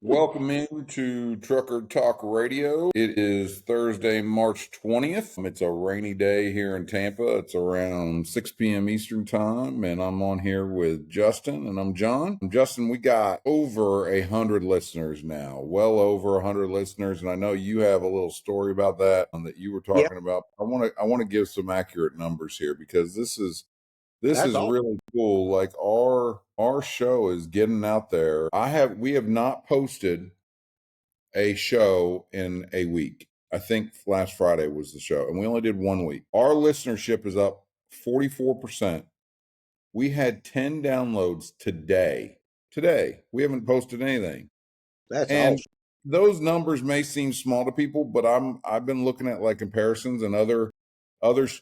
Welcome in to Trucker Talk Radio. It is Thursday, March 20th. It's a rainy day here in Tampa. It's around 6 p.m. Eastern Time, and I'm on here with Justin, and I'm John. Justin, we got over 100 listeners now, well over 100 listeners, and I know you have a little story about that you were Yep, talking about. I want to give some accurate numbers here because this is that's all. really cool. Like our show is getting out there. We have not posted a show in a week. I think last Friday was the show, and we only did 1 week. Our listenership is up 44%. We had 10 downloads today. We haven't posted anything. That's And awesome. those numbers may seem small to people, but I've been looking at like comparisons and other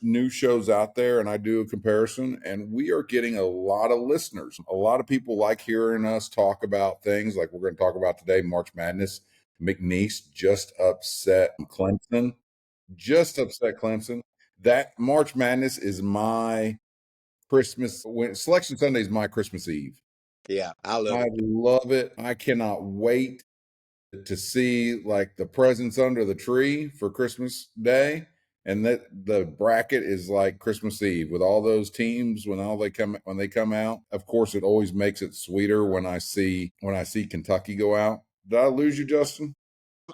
new shows out there, and I do a comparison, and we are getting a lot of listeners. A lot of people like hearing us talk about things like we're going to talk about today, March Madness. McNeese just upset Clemson. That March Madness is my Christmas. When Selection Sunday is my Christmas Eve. Yeah, I love I it. love it. I cannot wait to see like the presents under the tree for Christmas Day, and that the bracket is like Christmas Eve with all those teams when they come out. Of course, it always makes it sweeter when I see Kentucky go out. Did I lose you, Justin?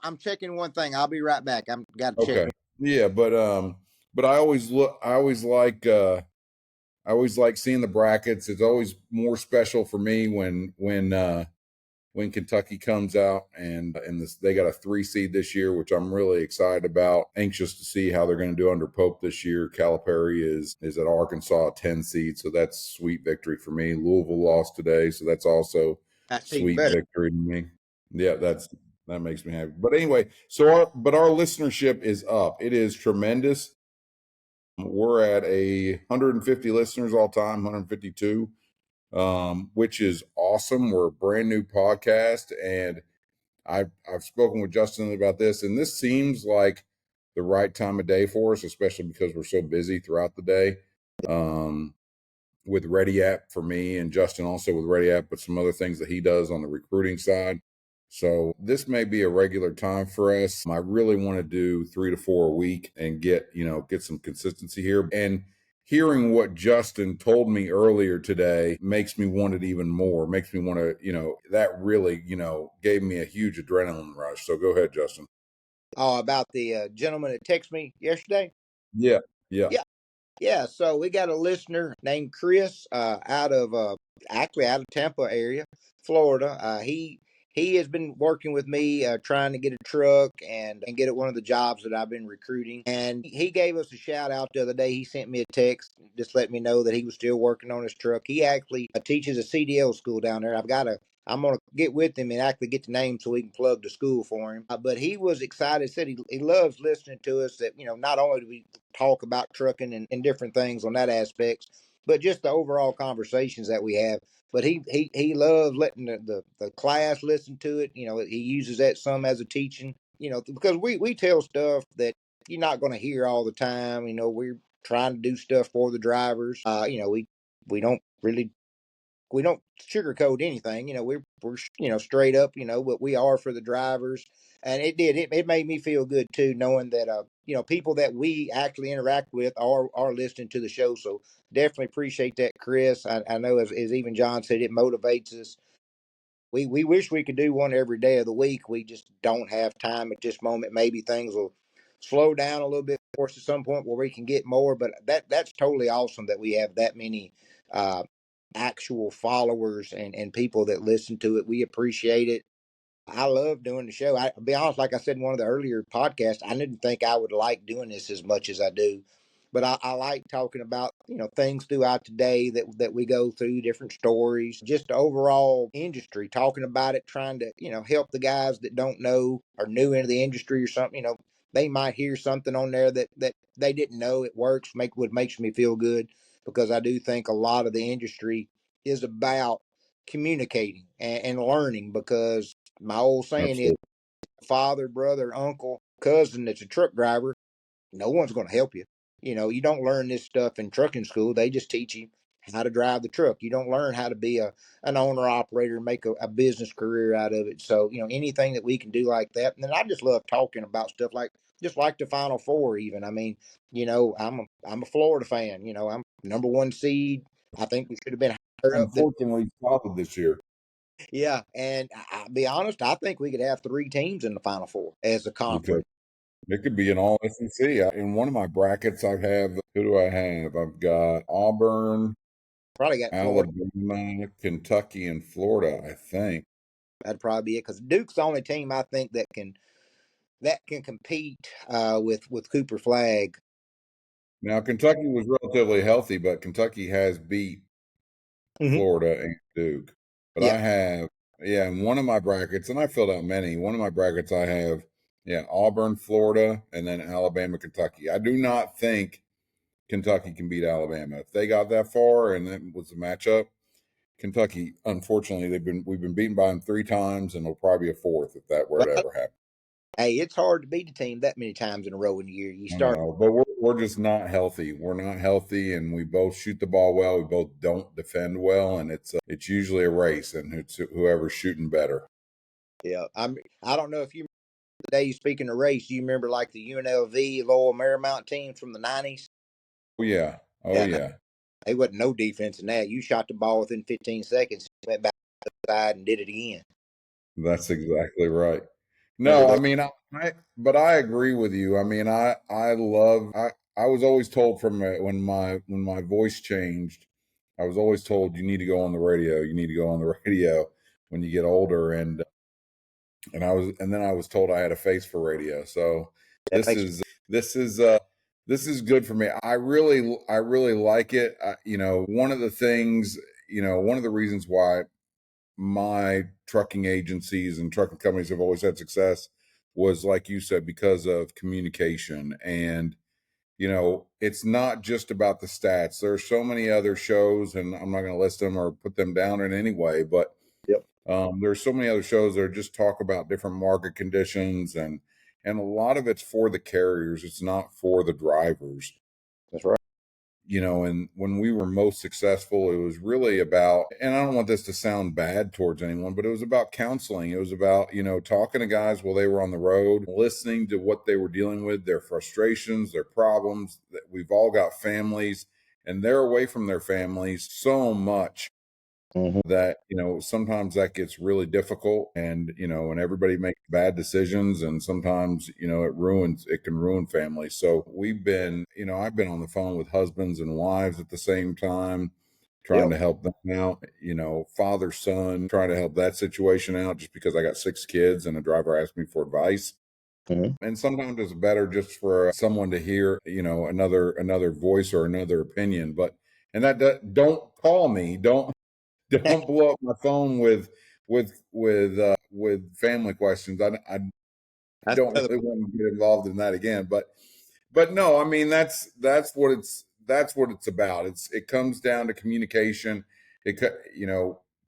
I'm checking one thing. I'll be right back. I'm got to check. Okay. Yeah, but I always like seeing the brackets. It's always more special for me when Kentucky comes out and they got a 3 seed this year, which I'm really excited about. Anxious to see how they're going to do under Pope this year. Calipari is at Arkansas, 10 seed, so that's sweet victory for me. Louisville lost today, so that's also That's even sweet better. victory to me. Yeah, that makes me happy. But anyway, our listenership is up. It is tremendous. We're at 150 listeners all time, 152. Which is awesome. We're a brand new podcast, and I've spoken with Justin about this, and this seems like the right time of day for us, especially because we're so busy throughout the day. With Ready App for me, and Justin also with Ready App, but some other things that he does on the recruiting side. So this may be a regular time for us. I really want to do 3 to 4 a week and get some consistency here. And hearing what Justin told me earlier today makes me want it even more. Makes me want to, that really, gave me a huge adrenaline rush. So go ahead, Justin. Oh, about the gentleman that texted me yesterday. Yeah. Yeah. Yeah, yeah. So we got a listener named Chris, out of Tampa area, Florida. He has been working with me, trying to get a truck and get at one of the jobs that I've been recruiting. And he gave us a shout out the other day. He sent me a text, just let me know that he was still working on his truck. He actually teaches a CDL school down there. I'm gonna get with him and actually get the name so we can plug the school for him. But he was excited. Said he loves listening to us. That not only do we talk about trucking and different things on that aspects, but just the overall conversations that we have. But he loves letting the class listen to it. He uses that some as a teaching. Because we tell stuff that you're not going to hear all the time. We're trying to do stuff for the drivers. We don't really we don't sugarcoat anything. We're straight up. What we are for the drivers, and it made me feel good too, knowing that people that we actually interact with are listening to the show. So definitely appreciate that, Chris. I know as even John said, it motivates us. We wish we could do one every day of the week. We just don't have time at this moment. Maybe things will slow down a little bit for us at some point where we can get more. But that's totally awesome that we have that many uh, actual followers and people that listen to it. We appreciate it. I love doing the show. I'll be honest, like I said in one of the earlier podcasts, I didn't think I would like doing this as much as I do. But I like talking about, things throughout the day that we go through, different stories, just the overall industry, talking about it, trying to, help the guys that don't know or new into the industry or something. They might hear something on there that they didn't know it works, makes me feel good, because I do think a lot of the industry is about communicating and learning, because my old saying is, Absolutely. father, brother, uncle, cousin that's a truck driver, no one's going to help you. You don't learn this stuff in trucking school. They just teach you how to drive the truck. You don't learn how to be an owner operator and make a business career out of it. So, anything that we can do like that. And then I just love talking about stuff like just like the Final Four. Even I mean, I'm a Florida fan. I'm number one seed. I think we should have been higher up than. Unfortunately, solid this year. Yeah, and I'll be honest, I think we could have three teams in the Final Four as a We could. conference. It could be an all SEC. In one of my brackets, I have, who do I have? I've got Auburn, Probably got Florida. Alabama, Kentucky, and Florida, I think. That'd probably be it because Duke's the only team I think that can compete with Cooper Flag. Now, Kentucky was relatively healthy, but Kentucky has beat Hmm. Florida and Duke. But Yeah, I have, yeah, in one of my brackets, and I filled out many. One of my brackets, I have, yeah, Auburn, Florida, and then Alabama, Kentucky. I do not think Kentucky can beat Alabama. If they got that far and that was the matchup, Kentucky, unfortunately, we've been beaten by them three times, and it'll probably be a fourth if that were to well, ever happen. hey, it's hard to beat a team that many times in a row in a year. You I start. know, but we're just not healthy. We're not healthy, and we both shoot the ball well. We both don't defend well, and it's usually a race, and it's whoever's shooting better. Yeah, I don't know if you remember the day speaking of race. You remember like the UNLV Loyal Marymount team from the '90s? Oh yeah, oh Yeah, no, yeah. they wasn't no defense in that. You shot the ball within 15 seconds, went back to the side and did it again. That's exactly right. Remember No, I those? mean, but I agree with you. I mean, I was always told from when my voice changed, I was always told you need to go on the radio. You need to go on the radio when you get older, and then I was told I had a face for radio. So That this makes is this is this is good for me. I really like it. One of the things, one of the reasons why my trucking agencies and trucking companies have always had success was, like you said, because of communication. And it's not just about the stats. There are so many other shows, and I'm not going to list them or put them down in any way, but yep, there's so many other shows that just talk about different market conditions, and a lot of it's for the carriers. It's not for the drivers. that's right. And when we were most successful, it was really about, and I don't want this to sound bad towards anyone, but it was about counseling. It was about, talking to guys while they were on the road, listening to what they were dealing with, their frustrations, their problems. That we've all got families, and they're away from their families so much Hmm. that sometimes that gets really difficult, and everybody makes bad decisions, and sometimes it can ruin families. So I've been on the phone with husbands and wives at the same time, trying Yep. to help them out, father son, trying to help that situation out, just because I got 6 kids and a driver asked me for advice. Hmm. And sometimes it's better just for someone to hear another voice or another opinion. But and don't call me, don't blow up my phone with family questions. I That's don't another. really want to get involved in that again. But no, I mean that's what it's about. It comes down to communication.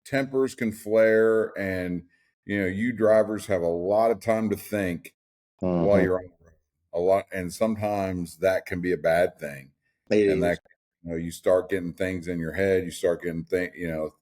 Tempers can flare, and you drivers have a lot of time to think while Hmm. you're on the road. A lot, and sometimes that can be a bad thing. It And is. that you start getting things in your head. You start getting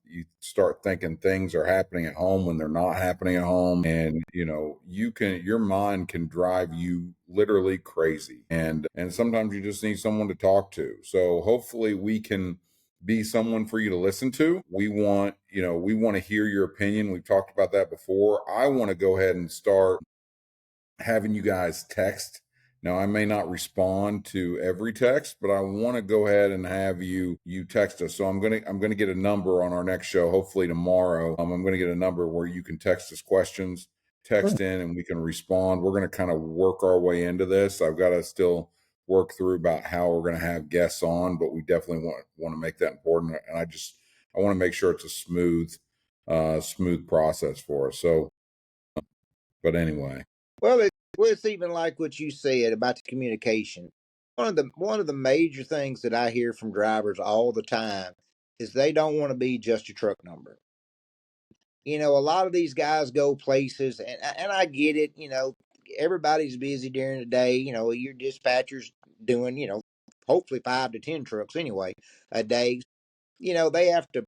you start thinking things are happening at home when they're not happening at home, and your mind can drive you literally crazy. And sometimes you just need someone to talk to. So hopefully we can be someone for you to listen to. We want to hear your opinion. We've talked about that before. I want to go ahead and start having you guys text. Now, I may not respond to every text, but I want to go ahead and have you text us. So I'm gonna get a number on our next show, hopefully tomorrow. I'm gonna get a number where you can text us questions, Sure. text in, and we can respond. We're gonna kind of work our way into this. I've got to still work through about how we're gonna have guests on, but we definitely want to make that important. And I want to make sure it's a smooth process for us. So, but anyway. Well, it's even like what you said about the communication. One of the major things that I hear from drivers all the time is they don't want to be just a truck number. A lot of these guys go places, and I get it. Everybody's busy during the day. Your dispatcher's doing hopefully 5 to 10 trucks anyway a day. they have to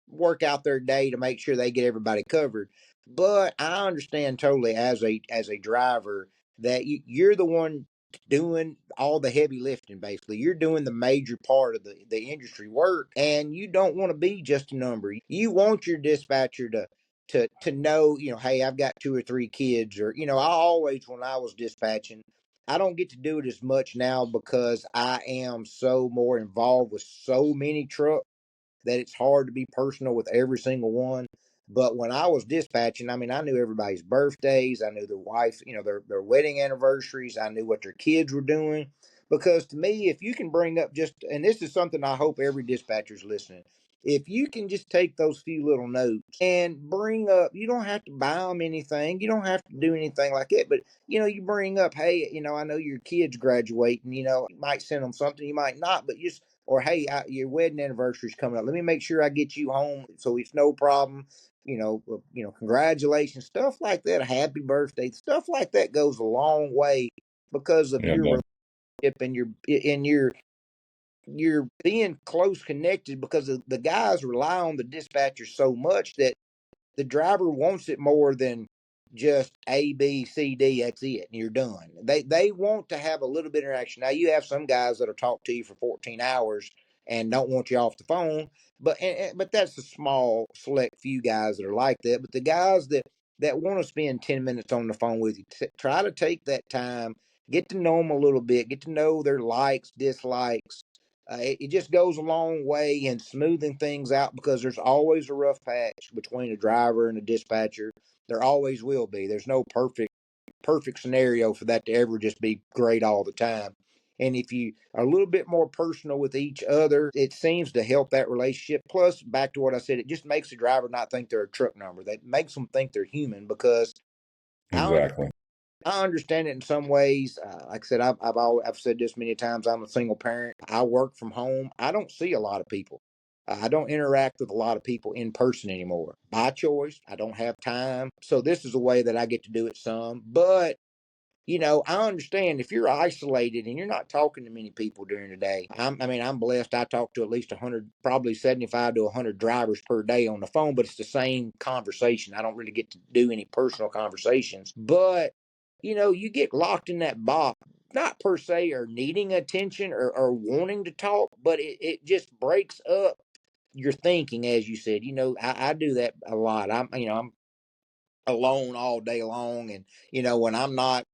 work out their day to make sure they get everybody covered. But I understand totally as a driver that you're the one doing all the heavy lifting. Basically, you're doing the major part of the industry work, and you don't want to be just a number. You want your dispatcher to know, hey, I've got two or three kids, or I always, when I was dispatching, I don't get to do it as much now because I am so more involved with so many trucks that it's hard to be personal with every single one. But when I was dispatching, I mean, I knew everybody's birthdays. I knew their wife, their wedding anniversaries. I knew what their kids were doing. Because to me, if you can bring up just, and this is something I hope every dispatcher's listening, if you can just take those few little notes and bring up, you don't have to buy them anything. You don't have to do anything like that. But, you bring up, hey, I know your kids graduating, you might send them something, you might not, but just, or hey, your wedding anniversary is coming up. Let me make sure I get you home so it's no problem. Congratulations, stuff like that. A happy birthday, stuff like that goes a long way because of Yeah, your no, relationship and you're being close connected because of the guys rely on the dispatcher so much that the driver wants it more than just A, B, C, D. That's it, and you're done. They want to have a little bit of interaction. Now you have some guys that'll talk to you for 14 hours and don't want you off the phone, but that's a small select few guys that are like that. But the guys that want to spend 10 minutes on the phone with you, try to take that time, get to know them a little bit, get to know their likes, dislikes. It just goes a long way in smoothing things out because there's always a rough patch between a driver and a dispatcher. There always will be. There's no perfect scenario for that to ever just be great all the time. And if you are a little bit more personal with each other, it seems to help that relationship. Plus, back to what I said, it just makes the driver not think they're a truck number. That makes them think they're human because I exactly. I understand it in some ways. Like I said, I've said this many times. I'm a single parent. I work from home. I don't see a lot of people. I don't interact with a lot of people in person anymore by choice. I don't have time. So this is a way that I get to do it some. But I understand if you're isolated and you're not talking to many people during the day. I'm blessed. I talk to at least 100, probably 75 to 100 drivers per day on the phone, but it's the same conversation. I don't really get to do any personal conversations. But, you get locked in that box, not per se or needing attention or wanting to talk, but it just breaks up your thinking, as you said. I do that a lot. I'm alone all day long. And, when I'm not,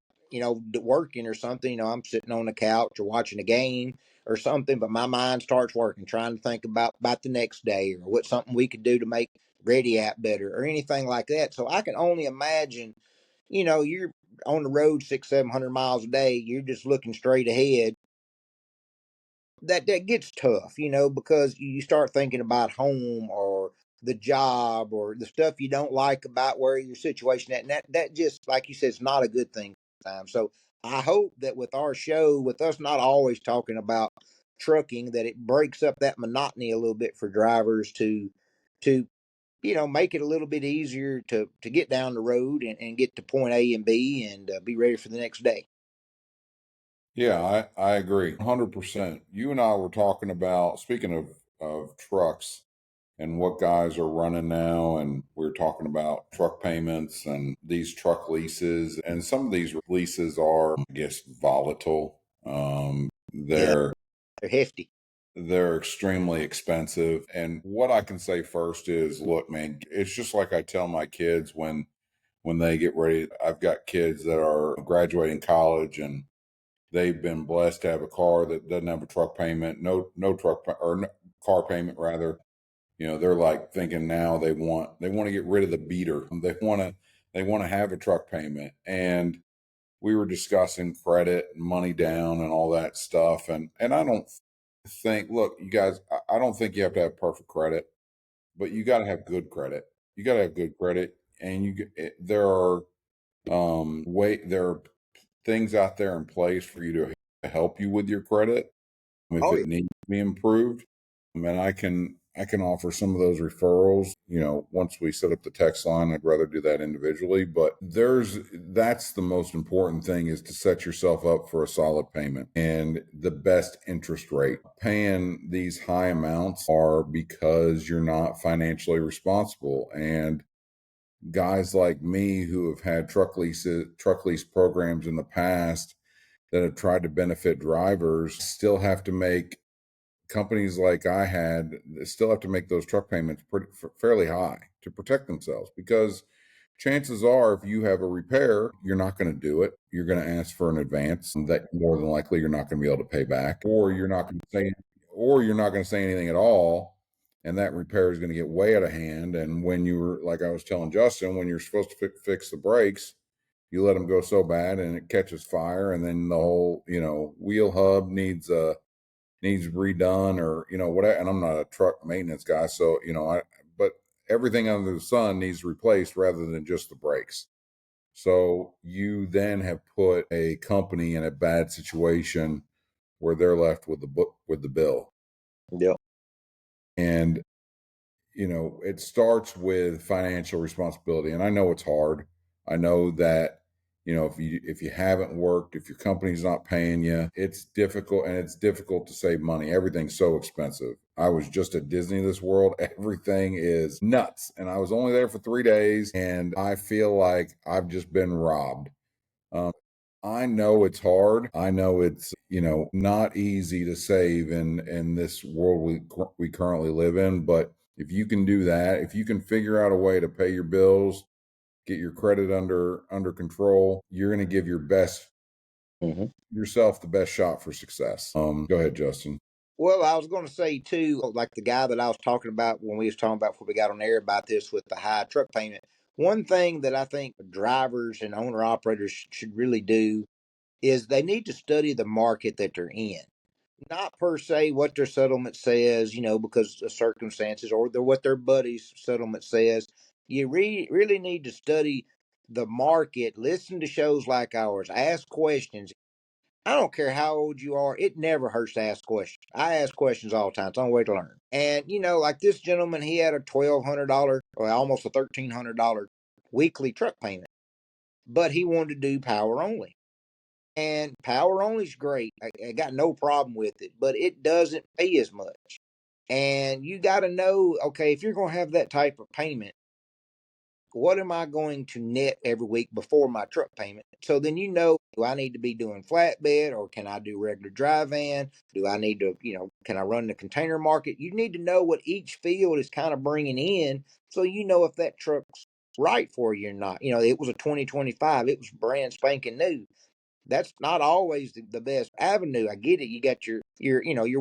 working or something, I'm sitting on the couch or watching a game or something, but my mind starts working, trying to think about the next day or what something we could do to make Ready App better or anything like that. So I can only imagine, you're on the road 600-700 miles a day. You're just looking straight ahead. That gets tough, because you start thinking about home or the job or the stuff you don't like about where your situation at, and that just like you said, it's not a good thing sometimes. So I hope that with our show, with us not always talking about trucking, that it breaks up that monotony a little bit for drivers to make it a little bit easier to get down the road and get to point A and B and be ready for the next day. Yeah, I agree 100%. You and I were talking about, speaking of trucks and what guys are running now, and we're talking about truck payments and these truck leases, and some of these leases are, I guess, volatile. Yeah, They're they're hefty. they're extremely expensive. And what I can say first is, look, man, it's just like I tell my kids when they get ready. I've got kids that are graduating college and they've been blessed to have a car that doesn't have a truck payment, no truck or no, car payment rather. They're like thinking now they want to get rid of the beater. They want to have a truck payment. And we were discussing credit and money down and all that stuff. And I don't think, look, you guys, I don't think you have to have perfect credit, but you got to have good credit. You got to have good credit, and there are there are things out there in place for you to help you with your credit if Oh it yeah. needs to be improved. And I can I can offer some of those referrals, once we set up the text line. I'd rather do that individually, but that's the most important thing, is to set yourself up for a solid payment and the best interest rate. Paying these high amounts are because you're not financially responsible. And guys like me who have had truck lease programs in the past that have tried to benefit drivers still have to make companies like I had still have to make those truck payments fairly high to protect themselves, because chances are if you have a repair, you're not going to do it. You're going to ask for an advance that more than likely you're not going to be able to pay back, or you're not going to say anything at all. And that repair is going to get way out of hand. And when you were, like I was telling Justin, when you're supposed to fix the brakes, you let them go so bad and it catches fire. And then the whole, wheel hub needs redone, or whatever. And I'm not a truck maintenance guy, so but everything under the sun needs replaced rather than just the brakes. So you then have put a company in a bad situation where they're left with the bill. Yep. And it starts with financial responsibility. And I know it's hard. I know that, if you haven't worked, if your company's not paying you, it's difficult, and it's difficult to save money. Everything's so expensive. I was just at Disney this world. Everything is nuts. And I was only there for 3 days, and I feel like I've just been robbed. I know it's hard. I know it's, not easy to save in this world we currently live in. But if you can do that, if you can figure out a way to pay your bills, get your credit under control, you're going to give yourself the best shot for success. Go ahead, Justin. Well, I was going to say too, like the guy that I was talking about when we was talking about before we got on air about this with the high truck payment. One thing that I think drivers and owner operators should really do is they need to study the market that they're in. Not per se what their settlement says, because of circumstances, or what their buddy's settlement says. You really need to study the market, listen to shows like ours, ask questions. I don't care how old you are. It never hurts to ask questions. I ask questions all the time. It's the only way to learn. And, like this gentleman, he had a $1,200 or almost a $1,300 weekly truck payment, but he wanted to do power only. And power only is great. I got no problem with it, but it doesn't pay as much. And you got to know, okay, if you're going to have that type of payment, what am I going to net every week before my truck payment? So then do I need to be doing flatbed, or can I do regular dry van? Do I need to, can I run the container market? You need to know what each field is kind of bringing in, so if that truck's right for you or not. It was a 2025, it was brand spanking new. That's not always the best avenue. I get it. You got your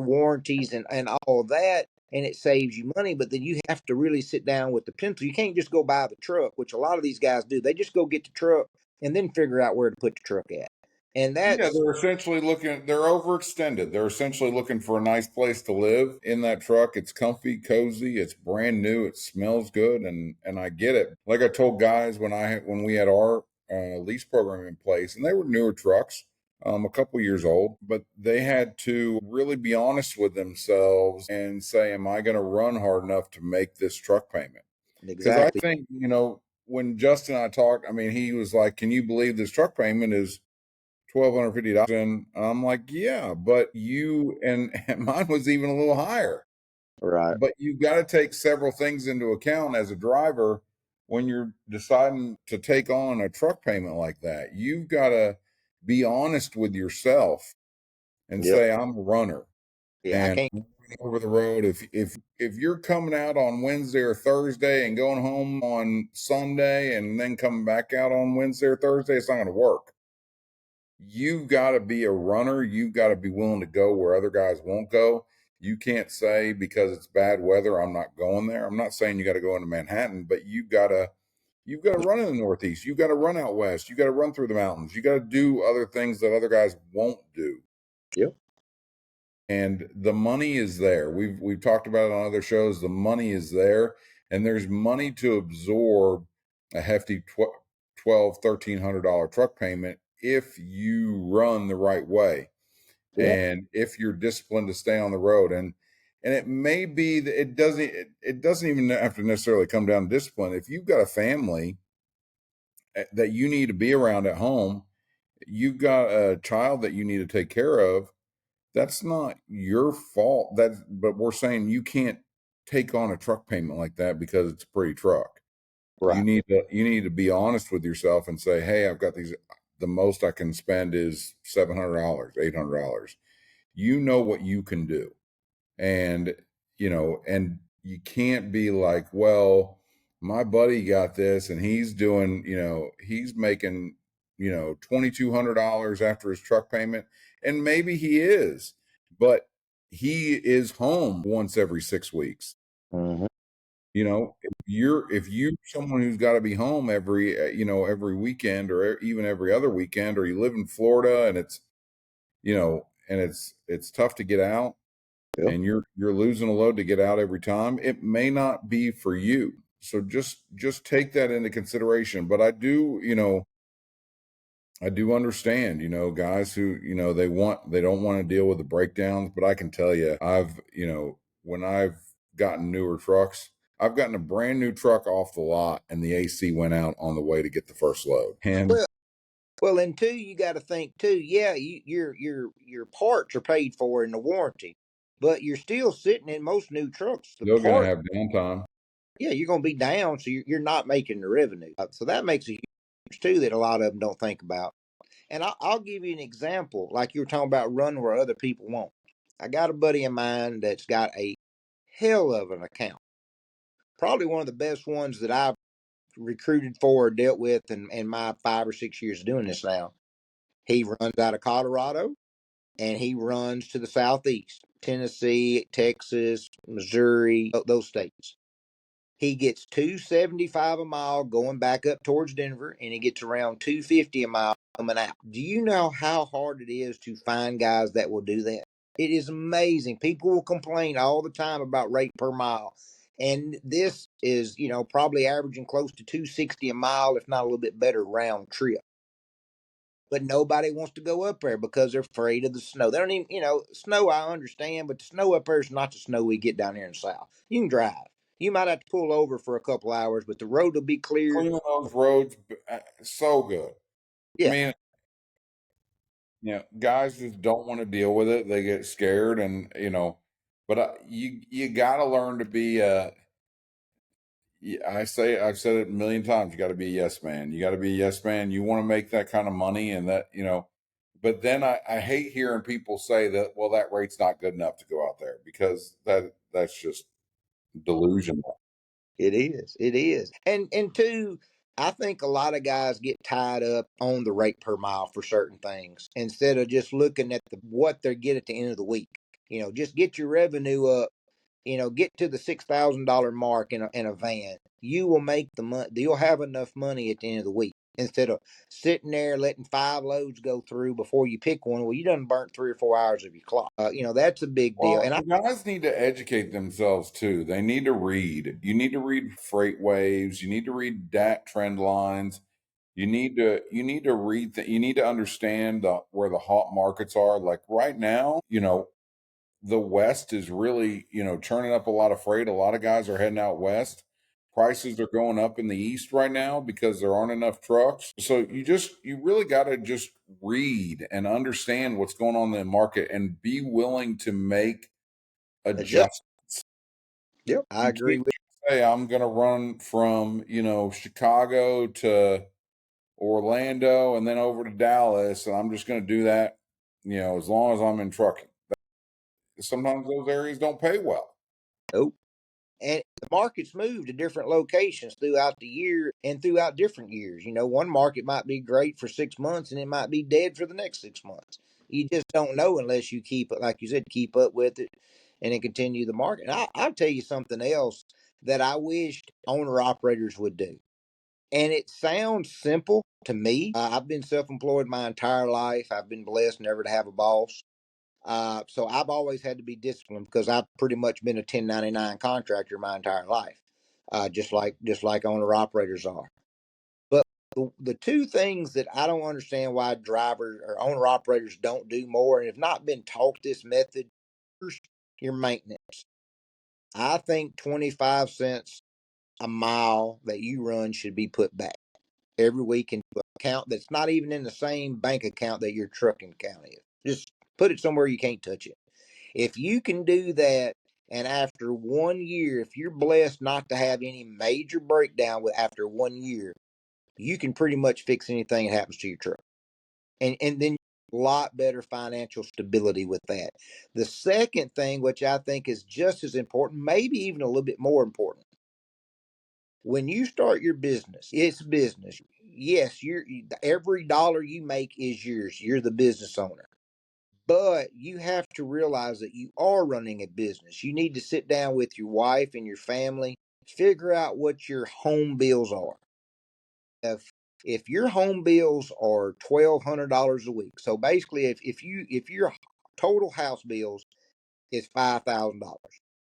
warranties and all of that, and it saves you money. But then you have to really sit down with the pencil. You can't just go buy the truck, which a lot of these guys do. They just go get the truck and then figure out where to put the truck at. And Yeah, that's they're overextended. They're essentially looking for a nice place to live in that truck. It's comfy, cozy, it's brand new, it smells good, and I get it. Like I told guys when we had our lease program in place, and they were newer trucks, a couple years old, but they had to really be honest with themselves and say, am I going to run hard enough to make this truck payment? Because I exactly. think, when Justin and I talked, I mean, he was like, can you believe this truck payment is $1,250? And I'm like, yeah, but and mine was even a little higher. Right. But you've got to take several things into account as a driver when you're deciding to take on a truck payment like that. You've got to be honest with yourself and Yep. say, I'm a runner. Yeah. I And can't. over the road, if you're coming out on Wednesday or Thursday and going home on Sunday and then coming back out on Wednesday or Thursday, it's not going to work. You've got to be a runner. You've got to be willing to go where other guys won't go. You can't say because it's bad weather, I'm not going there. I'm not saying you got to go into Manhattan, but you've got to run in the Northeast. You've got to run out west. You got to run through the mountains. You got to do other things that other guys won't do. Yep. And the money is there. We've talked about it on other shows. The money is there, and there's money to absorb a hefty $1,200-$1,300 truck payment if you run the right way, Yeah. and if you're disciplined to stay on the road. And And it may be that it doesn't even have to necessarily come down to discipline. If you've got a family that you need to be around at home, you've got a child that you need to take care of, that's not your fault. But we're saying you can't take on a truck payment like that because it's a pretty truck. Right. You need to be honest with yourself and say, hey, I've got these, the most I can spend is $700, $800. You know what you can do. And, and you can't be like, well, my buddy got this and he's doing, he's making, $2,200 after his truck payment. And maybe he is, but he is home once every 6 weeks. Mm-hmm. If you're someone who's got to be home every, every weekend or even every other weekend, or you live in Florida and it's tough to get out, Yep. and you're losing a load to get out every time, it may not be for you. So just take that into consideration. But I do understand, guys who, they don't want to deal with the breakdowns, but I can tell you, when I've gotten newer trucks, I've gotten a brand new truck off the lot and the AC went out on the way to get the first load. And Well, and two, you got to think too. Yeah, your parts are paid for in the warranty, but you're still sitting in most new trucks. The they're going to part, have downtime. yeah, you're going to be down, so you're not making the revenue. So that makes a huge too that a lot of them don't think about. And I'll give you an example, like you were talking about running where other people won't. I got a buddy of mine that's got a hell of an account, probably one of the best ones that I've recruited for or dealt with in my 5 or 6 years doing this now. He runs out of Colorado and he runs to the southeast, Tennessee, Texas, Missouri, those states. He gets 275 a mile going back up towards Denver, and he gets around 250 a mile coming out. Do you know how hard it is to find guys that will do that? It is amazing. People will complain all the time about rate per mile. And this is, probably averaging close to 260 a mile, if not a little bit better round trip. But nobody wants to go up there because they're afraid of the snow. They don't even, snow I understand, but the snow up there is not the snow we get down here in the south. You can drive. You might have to pull over for a couple hours, but the road will be clear. Cleaning those roads, so good. I Yeah, mean, guys just don't want to deal with it. They get scared, and but you got to learn to be. I've said it a million times. You got to be a yes man. You got to be a yes man. You want to make that kind of money, and that But then I hate hearing people say that. Well, that rate's not good enough to go out there, because that's just delusional. it is. It is. And two, I think a lot of guys get tied up on the rate per mile for certain things instead of just looking at what they get at the end of the week. Just get your revenue up, get to the $6,000 mark in a van. You will make the money. You'll have enough money at the end of the week instead of sitting there letting 5 loads go through before you pick one. Well, you done burnt 3 or 4 hours of your clock. That's a big deal. Well, And guys need to educate themselves too. They need to read. You need to read freight waves. You need to read DAT trend lines. You need to read you need to understand where the hot markets are. Like right now, the West is really, turning up a lot of freight. A lot of guys are heading out west. Prices are going up in the East right now because there aren't enough trucks. So you really got to just read and understand what's going on in the market and be willing to make adjust. adjustments. Yep, I You agree can't with. say I'm going to run from, Chicago to Orlando and then over to Dallas, and I'm just going to do that, as long as I'm in trucking. Sometimes those areas don't pay well. Nope. And the markets move to different locations throughout the year and throughout different years. One market might be great for 6 months and it might be dead for the next 6 months. You just don't know unless you keep, like you said, keep up with it and then continue the market. I'll tell you something else that I wished owner operators would do. And it sounds simple to me. I've been self employed my entire life. I've been blessed never to have a boss. So I've always had to be disciplined because I've pretty much been a 1099 contractor my entire life, just like owner operators are. But the two things that I don't understand why drivers or owner operators don't do more and have not been taught this method, first, your maintenance. I think 25 cents a mile that you run should be put back every week into an account that's not even in the same bank account that your trucking account is. Just put it somewhere you can't touch it. If you can do that, and after 1 year, if you're blessed not to have any major breakdown with after 1 year, you can pretty much fix anything that happens to your truck. And then a lot better financial stability with that. The second thing, which I think is just as important, maybe even a little bit more important, when you start your business, it's business. Yes, every dollar you make is yours. You're the business owner. But you have to realize that you are running a business. You need to sit down with your wife and your family, figure out what your home bills are. If your home bills are $1,200 a week, so basically if your total house bills is $5,000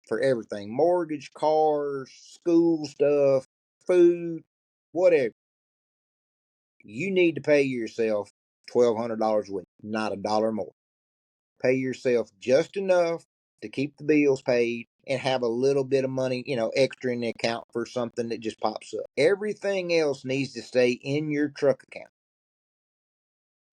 for everything, mortgage, cars, school stuff, food, whatever, you need to pay yourself $1,200 a week, not a dollar more. Pay yourself just enough to keep the bills paid and have a little bit of money, extra in the account for something that just pops up. Everything else needs to stay in your truck account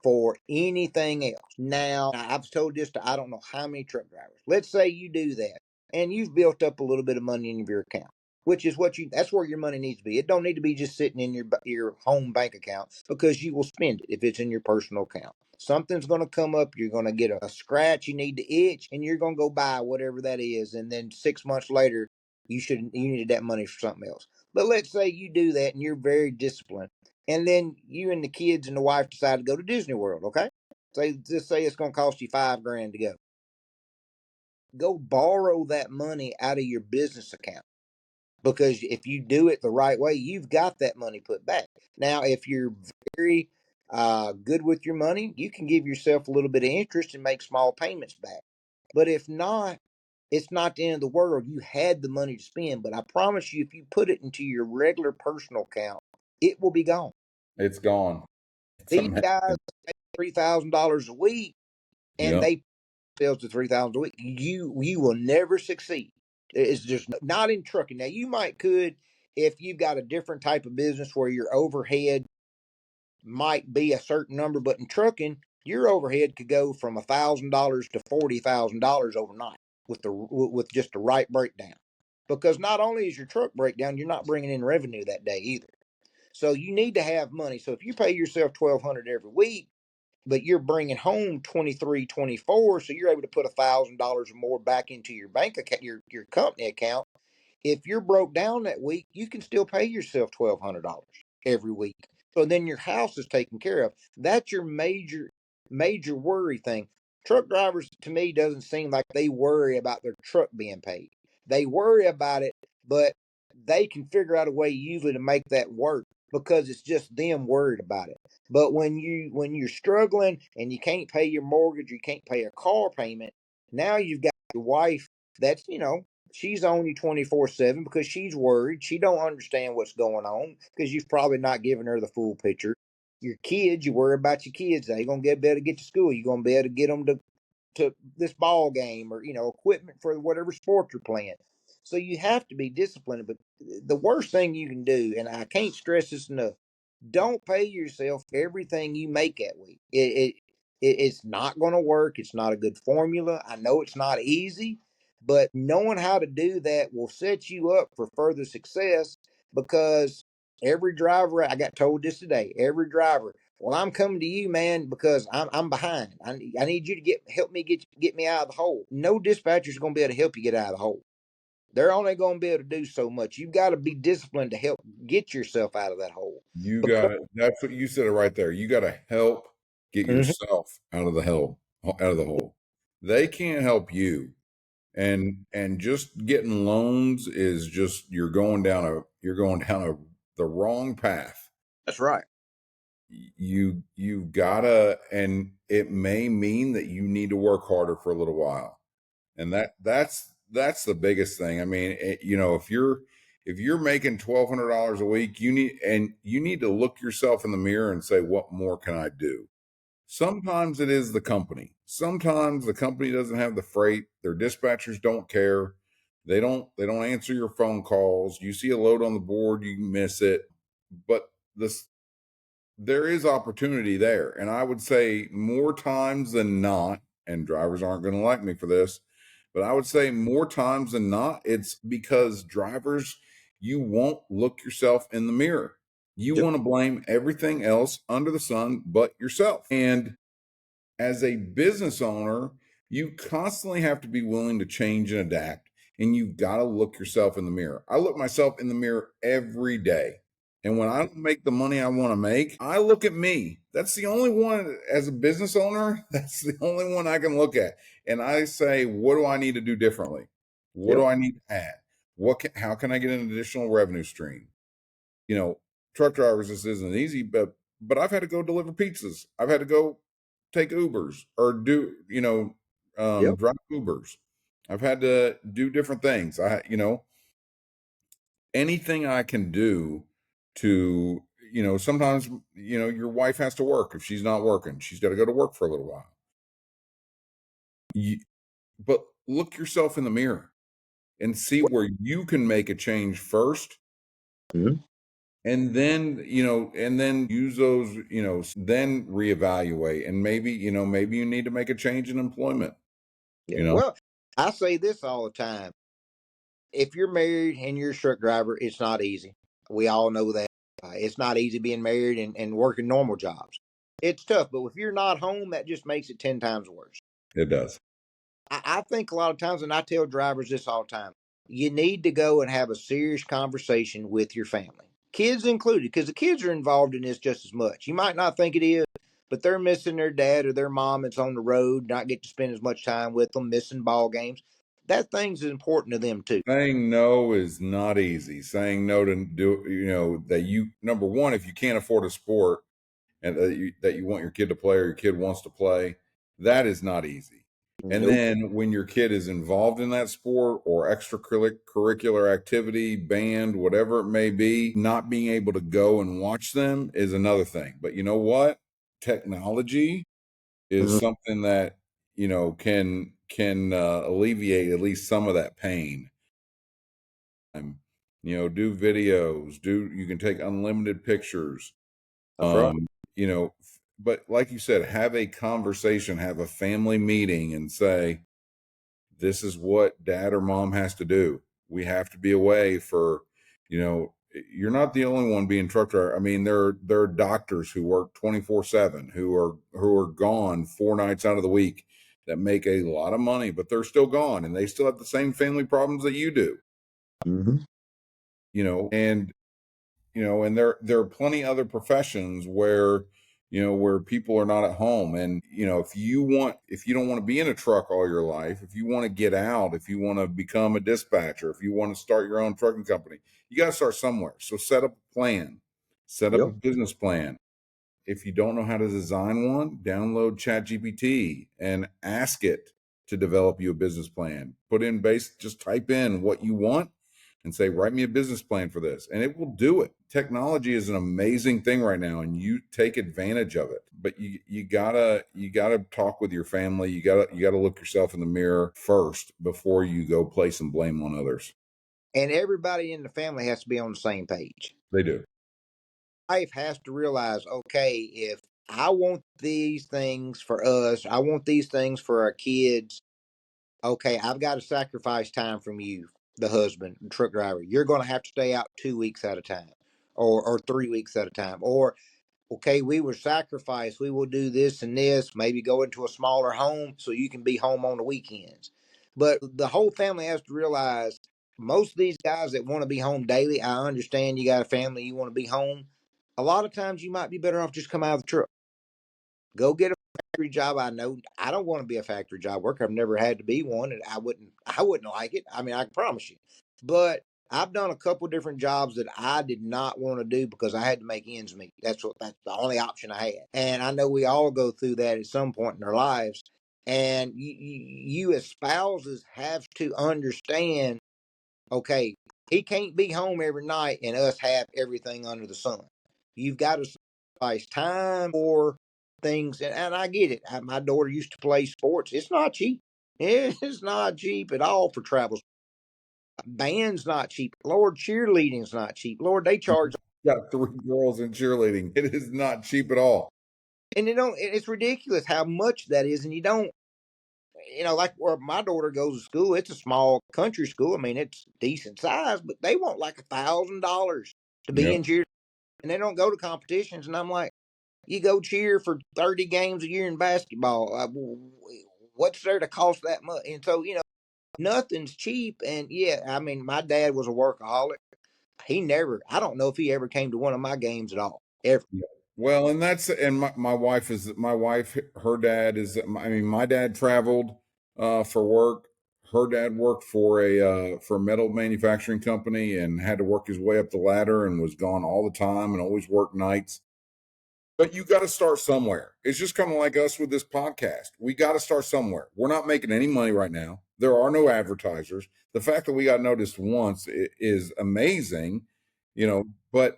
for anything else. Now, I've told this to I don't know how many truck drivers. Let's say you do that and you've built up a little bit of money in your account, which is that's where your money needs to be. It don't need to be just sitting in your home bank account, because you will spend it if it's in your personal account. Something's going to come up, you're going to get a scratch, you need to itch, and you're going to go buy whatever that is, and then 6 months later you needed that money for something else. But let's say you do that and you're very disciplined, and then you and the kids and the wife decide to go to Disney World, okay? Just say it's going to cost you $5,000 to go. Go borrow that money out of your business account, because if you do it the right way, you've got that money put back. Now, if you're very good with your money, you can give yourself a little bit of interest and make small payments back. But if not, it's not the end of the world. You had the money to spend, but I promise you, if you put it into your regular personal account, it will be gone. It's gone. It's These amazing. guys make $3,000 a week, and Yep. they sales to 3,000 a week. You will never succeed. It's just not in trucking. Now you could if you've got a different type of business where your overhead might be a certain number, but in trucking, your overhead could go from $1,000 to $40,000 overnight with just the right breakdown. Because not only is your truck breakdown, you're not bringing in revenue that day either. So you need to have money. So if you pay yourself $1,200 every week, but you're bringing home 23, 24, so you're able to put $1,000 or more back into your bank account, your company account. If you're broke down that week, you can still pay yourself $1,200 every week. So then your house is taken care of. That's your major worry thing. Truck drivers, to me, doesn't seem like they worry about their truck being paid. They worry about it, but they can figure out a way usually to make that work, because it's just them worried about it. But when you're struggling and you can't pay your mortgage, you can't pay a car payment, now you've got your wife that's, she's on you 24/7 because she's worried. She don't understand what's going on because you've probably not given her the full picture. Your kids, you worry about your kids. They gonna be able to get to school. You're gonna be able to get them to this ball game, or equipment for whatever sport you're playing. So you have to be disciplined. But the worst thing you can do, and I can't stress this enough, don't pay yourself everything you make that week. It's not going to work. It's not a good formula. I know it's not easy, but knowing how to do that will set you up for further success, because every driver, I got told this today, every driver, well, I'm coming to you, man, because I'm behind. I need you to help me get me out of the hole. No dispatcher is going to be able to help you get out of the hole. They're only going to be able to do so much. You've got to be disciplined to help get yourself out of that hole. You Because got it. That's what you said it right there. You got to help get Mhm. yourself out of the hell, out of the hole. They can't help you. And just getting loans is just you're going down the wrong path. That's right. You gotta, and it may mean that you need to work harder for a little while, and that's the biggest thing. I mean, if you're making $1,200 a week, you need to look yourself in the mirror and say, what more can I do? Sometimes it is the company. Sometimes the company doesn't have the freight. Their dispatchers don't care. They don't answer your phone calls. You see a load on the board, you miss it. But this there is opportunity there. And I would say more times than not, and drivers aren't going to like me for this, but I would say more times than not, it's because drivers, you won't look yourself in the mirror. You Yep. want to blame everything else under the sun but yourself. And as a business owner, you constantly have to be willing to change and adapt. And you've got to look yourself in the mirror. I look myself in the mirror every day. And when I don't make the money I want to make, I look at me. That's the only one as a business owner. That's the only one I can look at. And I say, what do I need to do differently? What do Yep. I need to add? How can I get an additional revenue stream? You know, truck drivers, this isn't easy, but I've had to go deliver pizzas. I've had to go take Ubers or do, Yep. drive Ubers. I've had to do different things. Anything I can do to, sometimes, your wife has to work. If she's not working, she's got to go to work for a little while. You, but look yourself in the mirror and see where you can make a change first, Mhm. and then use those, then reevaluate, and maybe you need to make a change in employment, Yeah. you know Well, I say this all the time. If you're married and you're a truck driver, it's not easy. We all know that. It's not easy being married and working normal jobs. It's tough, but if you're not home, that just makes it 10 times worse. it does. I think a lot of times, and I tell drivers this all the time, you need to go and have a serious conversation with your family, kids included, because the kids are involved in this just as much. You might not think it is, but they're missing their dad or their mom that's on the road, not get to spend as much time with them, missing ball games. That thing's important to them too. Saying no is not easy. Saying no to do, that you, number one, if you can't afford a sport and that you want your kid to play or your kid wants to play, that is not easy. And Nope. then when your kid is involved in that sport or extracurricular activity, band, whatever it may be, not being able to go and watch them is another thing. But you know what? Technology is Mhm. something that, can alleviate at least some of that pain. Do videos, you can take unlimited pictures. That's right. um you know but like you said, have a conversation, have a family meeting and say, this is what dad or mom has to do. We have to be away for, you're not the only one being truck driver. I mean, there are doctors who work 24/7 who are gone 4 nights out of the week that make a lot of money, but they're still gone and they still have the same family problems that you do. Hmm. And and there are plenty other professions where where people are not at home. And if you don't want to be in a truck all your life, if you want to get out, if you want to become a dispatcher, if you want to start your own trucking company, you got to start somewhere. So set up a plan, set up a Yep. business plan. If you don't know how to design one, download ChatGPT and ask it to develop you a business plan. Just type in what you want and say, write me a business plan for this, and it will do it. Technology is an amazing thing right now, and you take advantage of it. But you gotta talk with your family. You gotta look yourself in the mirror first before you go place some blame on others. And everybody in the family has to be on the same page. They do. Wife has to realize, okay, if I want these things for us, I want these things for our kids. Okay, I've got to sacrifice time from you, the husband, truck driver. You're going to have to stay out 2 weeks at a time, or 3 weeks at a time, or okay, we will sacrifice. We will do this and this. Maybe go into a smaller home so you can be home on the weekends. But the whole family has to realize most of these guys that want to be home daily. I understand you got a family, you want to be home. A lot of times you might be better off just come out of the truck. Go get a factory job. I know I don't want to be a factory job worker. I've never had to be one, and I wouldn't like it. I mean, I can promise you. But I've done a couple different jobs that I did not want to do because I had to make ends meet. That's the only option I had. And I know we all go through that at some point in our lives. And you as spouses have to understand, okay, he can't be home every night and us have everything under the sun. You've got to sacrifice time for things. And I get it. My daughter used to play sports. It's not cheap. It's not cheap at all for travel. Band's not cheap. Lord, cheerleading's not cheap. Lord, they charge, Got three girls in cheerleading. It is not cheap at all. and it's ridiculous how much that is. And you don't, like where my daughter goes to school, it's a small country school. I mean, it's decent size, but they want like $1,000 to be Yep. in cheer, and they don't go to competitions. And I'm like, you go cheer for 30 games a year in basketball. What's there to cost that much? And so, nothing's cheap. And yeah, I mean, my dad was a workaholic. I don't know if he ever came to one of my games at all, ever. Yeah. Well, and my wife her dad is, I mean, my dad traveled for work. Her dad worked for a metal manufacturing company and had to work his way up the ladder and was gone all the time and always worked nights. But you got to start somewhere. It's just kind of like us with this podcast. We got to start somewhere. We're not making any money right now. There are no advertisers. The fact that we got noticed once is amazing, but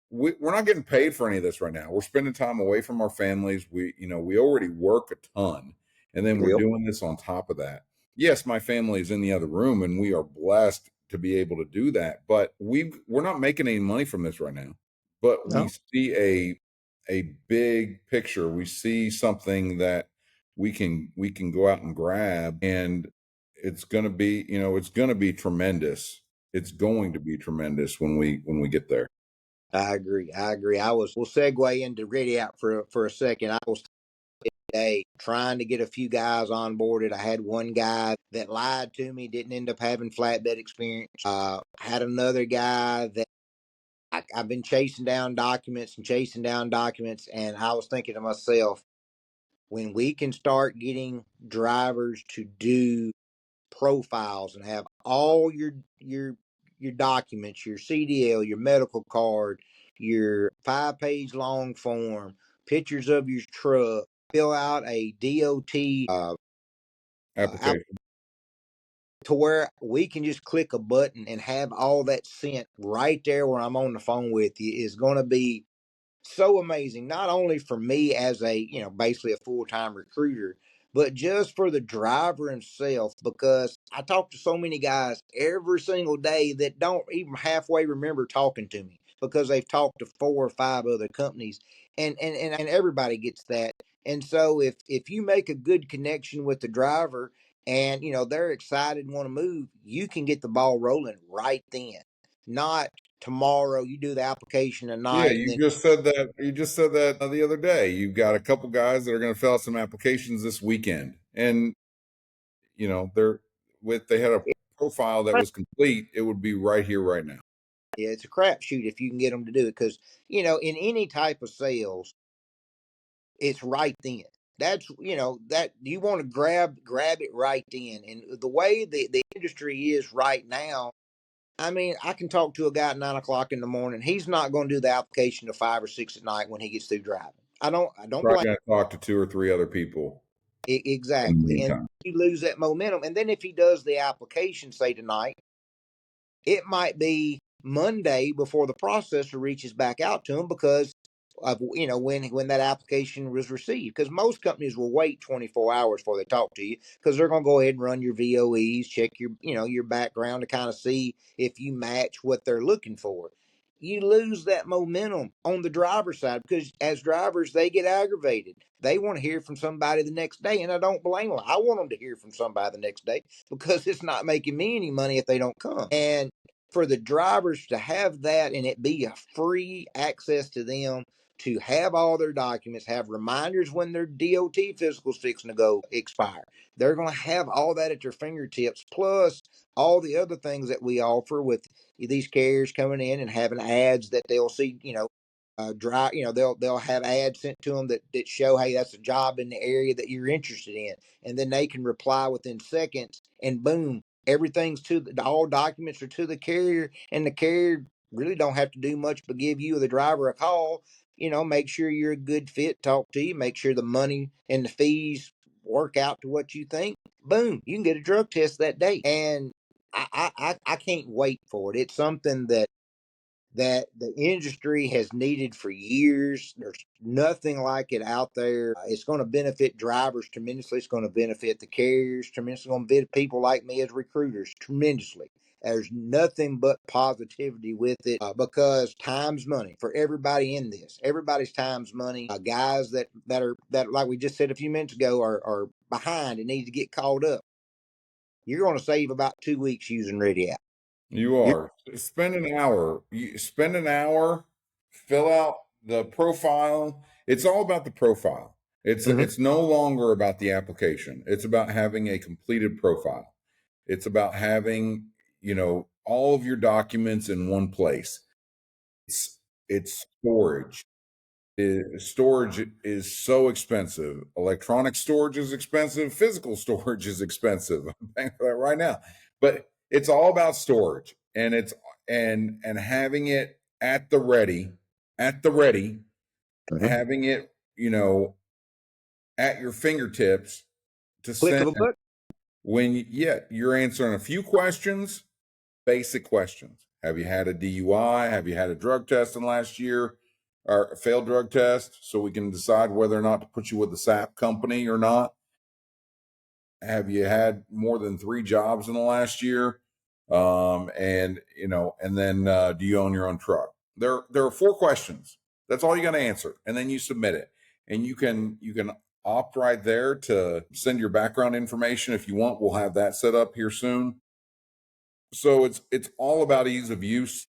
we're not getting paid for any of this right now. We're spending time away from our families. We already work a ton, and then we're Yep. doing this on top of that. Yes, my family is in the other room, and we are blessed to be able to do that. But we're not making any money from this right now. But we No, see a big picture. We see something that we can go out and grab, and it's going to be, it's going to be tremendous. It's going to be tremendous when we get there. I agree. I agree. We'll segue into ready out for a second. I was today trying to get a few guys onboarded. I had one guy that lied to me, didn't end up having flatbed experience. Had another guy that I've been chasing down documents and chasing down documents. And I was thinking to myself, when we can start getting drivers to do profiles and have all your documents, your CDL, your medical card, your 5-page long form, pictures of your truck, fill out a DOT app Application. to where we can just click a button and have all that sent right there where I'm on the phone with you is going to be so amazing, not only for me as a, basically a full-time recruiter, but just for the driver himself, because I talk to so many guys every single day that don't even halfway remember talking to me because they've talked to 4 or 5 other companies, and everybody gets that. And so if you make a good connection with the driver and they're excited and want to move, you can get the ball rolling right then, not tomorrow. You do the application Yeah, tonight and you then just said that. You just said that the other day. You've got a couple guys that are going to fill out some applications this weekend, and they're with they had a profile that was complete. It would be right here, right now. yeah, it's a crapshoot if you can get them to do it because in any type of sales, it's right then. That's that you want to grab it right then. And the way the industry is right now, I mean, I can talk to a guy at 9 o'clock in the morning. He's not going to do the application to 5 or 6 at night when he gets through driving. I don't Probably blame. going to talk to 2 or 3 other people in the Exactly, and meantime. you lose that momentum. And then if he does the application, say tonight, it might be Monday before the processor reaches back out to him because of when that application was received. Because most companies will wait 24 hours before they talk to you because they're going to go ahead and run your VOEs, check your background to kind of see if you match what they're looking for. You lose that momentum on the driver's side because as drivers they get aggravated. They want to hear from somebody the next day, and I don't blame them. I want them to hear from somebody the next day because it's not making me any money if they don't come. And for the drivers to have that and it be a free access to them to have all their documents, have reminders when their DOT physical's fixing to go expire. They're going to have all that at their fingertips, plus all the other things that we offer with these carriers coming in and having ads that they'll see, they'll have ads sent to them that show, hey, that's a job in the area that you're interested in, and then they can reply within seconds, and boom, everything's all documents are to the carrier, and the carrier really don't have to do much but give you or the driver a call. Make sure you're a good fit, talk to you, make sure the money and the fees work out to what you think. Boom, you can get a drug test that day, and I can't wait for it. It's something that the industry has needed for years. There's nothing like it out there. It's going to benefit drivers tremendously. It's going to benefit the carriers tremendously. It's going to benefit people like me as recruiters tremendously. There's nothing but positivity with it because time's money for everybody in this. Everybody's time's money. Guys that like we just said a few minutes ago are behind and need to get caught up. You're going to save about 2 weeks using Ready App. You You're, are. Spend an hour. You spend an hour, fill out the profile. It's all about the profile. Mhm. It's no longer about the application. It's about having a completed profile. It's about having, all of your documents in one place. It's storage. Storage is so expensive. Electronic storage is expensive. Physical storage is expensive. I'm paying for that right now. But it's all about storage, and it's and having it at the ready, Mhm. having it, at your fingertips to Click send of a button. when you're answering a few questions, basic questions. Have you had a DUI? Have you had a drug test in the last year or a failed drug test? So we can decide whether or not to put you with the SAP company or not. Have you had more than 3 jobs in the last year? And then do you own your own truck? There are 4 questions. That's all you got to answer. And then you submit it. And you can opt right there to send your background information if you want. We'll have that set up here soon. So it's all about ease of use.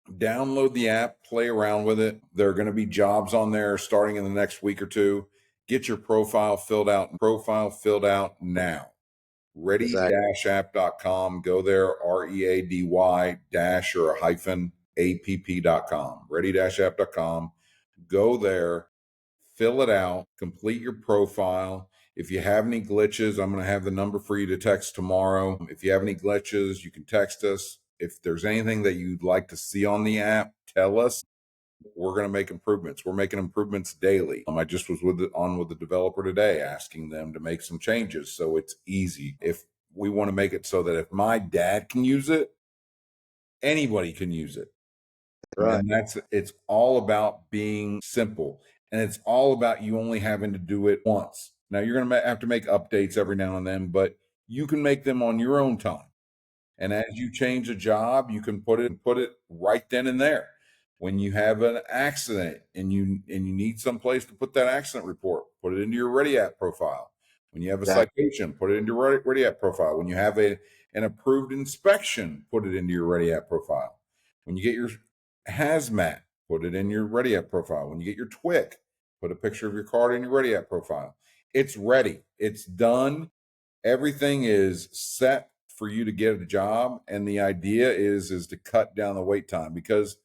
Download the app, play around with it. There are going to be jobs on there starting in the next week or two. Get your profile filled out now. Exactly. Ready-app.com. Go there, READY dash or a hyphen app.com. Ready-app.com. Go there, fill it out, complete your profile. If you have any glitches, I'm going to have the number for you to text tomorrow. If you have any glitches, you can text us. If there's anything that you'd like to see on the app, tell us. We're going to make improvements. We're making improvements daily. I just was with the developer today, asking them to make some changes so it's easy. If we want to make it so that if my dad can use it, anybody can use it. Right. And it's all about being simple, and it's all about you only having to do it once. Now you're going to have to make updates every now and then, but you can make them on your own time. And as you change a job, you can put it right then and there. When you have an accident and you need some place to put that accident report, put it into your Ready App profile. When you have a Exactly. citation, put it into your Ready App profile. When you have an approved inspection, put it into your Ready App profile. When you get your hazmat, put it in your Ready App profile. When you get your TWIC, put a picture of your card in your Ready App profile. It's ready. It's done. Everything is set for you to get a job, and the idea is to cut down the wait time, because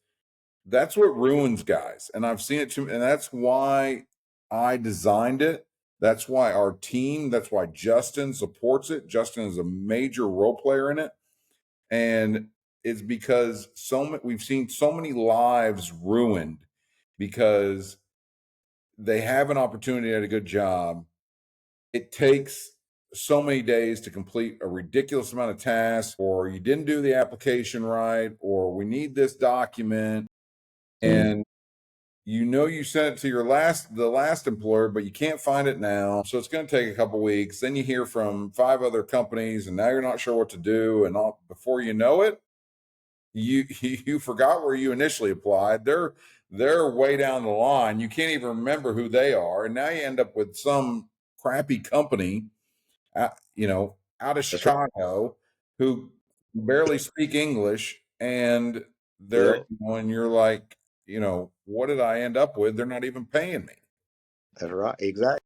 that's what ruins guys. And I've seen it too, and that's why I designed it. That's why our team, that's why Justin supports it. Justin is a major role player in it, and it's because we've seen so many lives ruined because they have an opportunity at a good job. It takes so many days to complete a ridiculous amount of tasks, or you didn't do the application right, or we need this document, and you sent it to the last employer, but you can't find it now, so it's going to take a couple weeks. Then you hear from 5 other companies, and now you're not sure what to do, and before you know it, you forgot where you initially applied. They're way down the line. You can't even remember who they are, and now you end up with some crappy company out of That's right. Chicago, who barely speak English, and Yep. and you're like, what did I end up with? They're not even paying me. That's right. Exactly.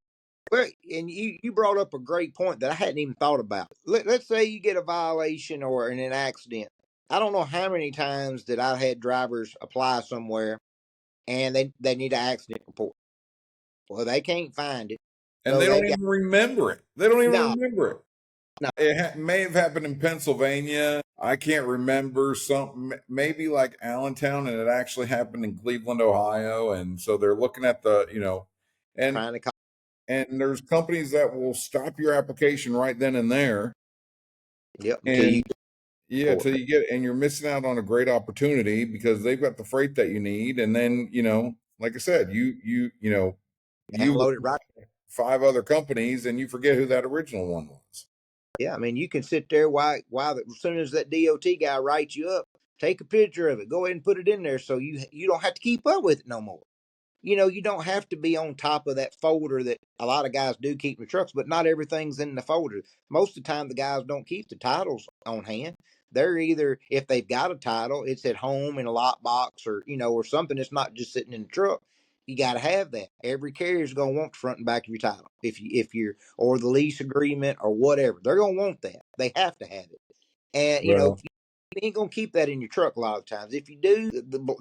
Well, and you brought up a great point that I hadn't even thought about. Let's say you get a violation or an accident. I don't know how many times that I've had drivers apply somewhere and they need an accident report. Well, they can't find it, And so they they don't got even remember it. They don't even no, remember it. no It may have happened in Pennsylvania. I can't remember, maybe like Allentown, and it actually happened in Cleveland, Ohio. And so they're looking at and trying to call. and there's companies that will stop your application right then and there. Yep, until you And yeah, report. till you get, and you're missing out on a great opportunity because they've got the freight that you need. And then, like I said, you Download it right. 5 other companies, and you forget who that original one was. Yeah, I mean, you can sit there as soon as that DOT guy writes you up, take a picture of it, go ahead and put it in there, so you don't have to keep up with it no more. You don't have to be on top of that folder that a lot of guys do keep in the trucks, but not everything's in the folder. Most of the time, the guys don't keep the titles on hand. They're either, if they've got a title, it's at home in a lockbox or something. It's not just sitting in the truck. You got to have that. Every carrier's going to want the front and back of your title. If you're, or the lease agreement or whatever, they're going to want that. They have to have it. And, Well, you ain't gonna keep that in your truck a lot of times. If you do,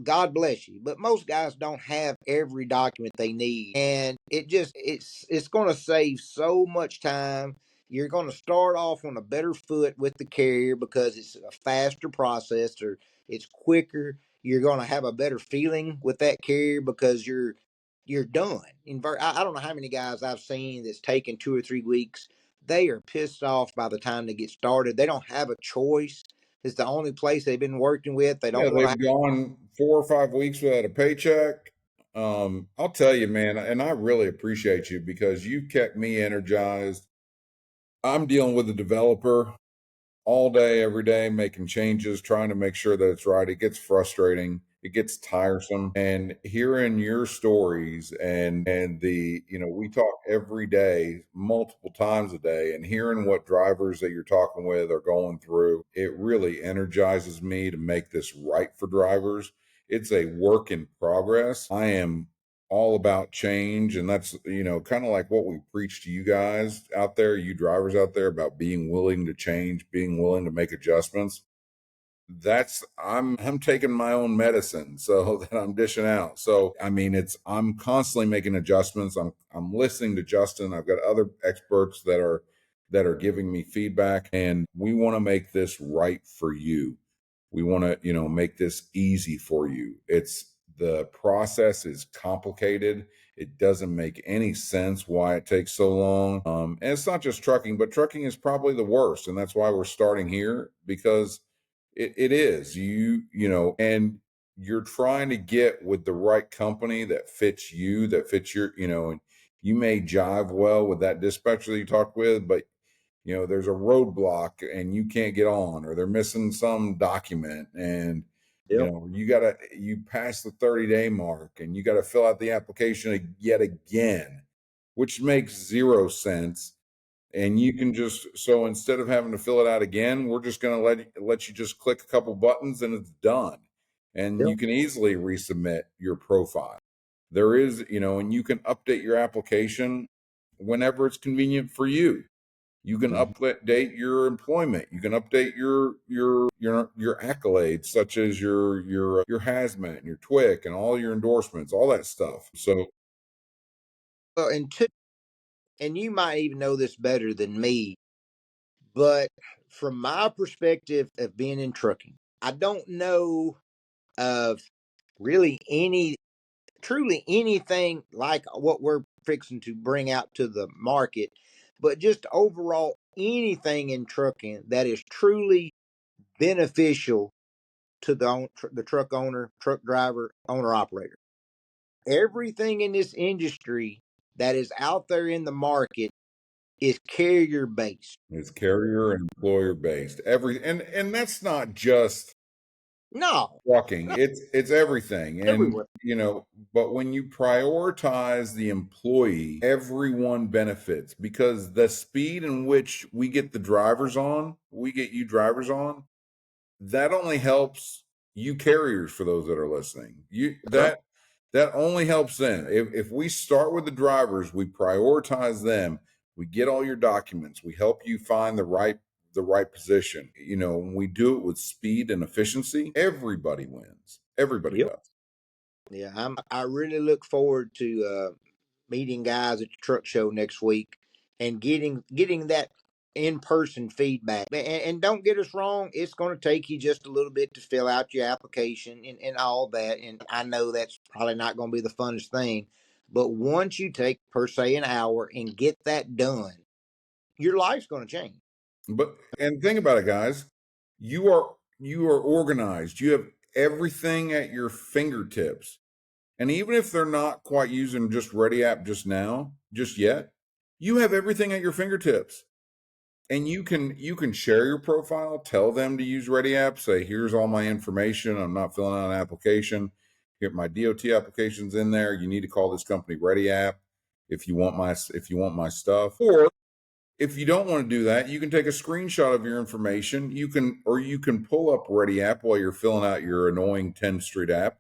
God bless you. But most guys don't have every document they need, and it's gonna save so much time. You're gonna start off on a better foot with the carrier because it's a faster process, or it's quicker. You're gonna have a better feeling with that carrier because you're done. I don't know how many guys I've seen that's taken 2 or 3 weeks. They are pissed off by the time they get started. They don't have a choice. It's the only place they've been working with. They yeah, don't want to. they've gone 4 or 5 weeks without a paycheck. I'll tell you, man, and I really appreciate you because you kept me energized. I'm dealing with a developer all day, every day, making changes, trying to make sure that it's right. It gets frustrating. It gets tiresome. And hearing your stories and we talk every day, multiple times a day, and hearing what drivers that you're talking with are going through, it really energizes me to make this right for drivers. It's a work in progress. I am all about change, and that's kind of like what we preach to you guys out there, you drivers out there, about being willing to change, being willing to make adjustments. That's I'm taking my own medicine so that I'm dishing out. So I mean, I'm constantly making adjustments. I'm listening to Justin. I've got other experts that are giving me feedback, and we want to make this right for you. We want to, make this easy for you. The process is complicated. It doesn't make any sense why it takes so long. And it's not just trucking, but trucking is probably the worst. And that's why we're starting here, because it is and you're trying to get with the right company that fits you, that fits and you may jive well with that dispatcher that you talk with, but there's a roadblock and you can't get on, or they're missing some document, and Yep. you pass the 30-day mark and you got to fill out the application yet again, which makes zero sense. And you can so instead of having to fill it out again, we're just going to let you just click a couple buttons and it's done. And Yep. you can easily resubmit your profile. There is, and you can update your application whenever it's convenient for you. You can Mhm. update your employment. You can update your accolades, such as your hazmat and your TWIC and all your endorsements, all that stuff. So Well, and you might even know this better than me, but from my perspective of being in trucking, I don't know of really truly anything like what we're fixing to bring out to the market, but just overall anything in trucking that is truly beneficial to the truck owner, truck driver, owner operator. Everything in this industry that is out there in the market is carrier based. it's carrier and employer based. And that's not just No, trucking. no, It's everything. And everywhere. but when you prioritize the employee, everyone benefits, because the speed in which we get you drivers on, that only helps you carriers, for those that are listening. That's right. That only helps them. If we start with the drivers, we prioritize them, we get all your documents, we help you find the right position. When we do it with speed and efficiency, everybody wins. Everybody Yep. does. Yeah, I really look forward to meeting guys at the truck show next week and getting that in person feedback. And don't get us wrong, it's going to take you just a little bit to fill out your application and all that. And I know that's probably not going to be the funnest thing, but once you take per se an hour and get that done, your life's going to change. And think about it, guys. You are organized. You have everything at your fingertips. And even if they're not quite using just Ready App just yet, you have everything at your fingertips. And you can share your profile, tell them to use Ready App, say, here's all my information. I'm not filling out an application. Here, my DOT application's in there. You need to call this company Ready App if you want my stuff. Or if you don't want to do that, you can take a screenshot of your information. You can pull up Ready App while you're filling out your annoying 10th Street app,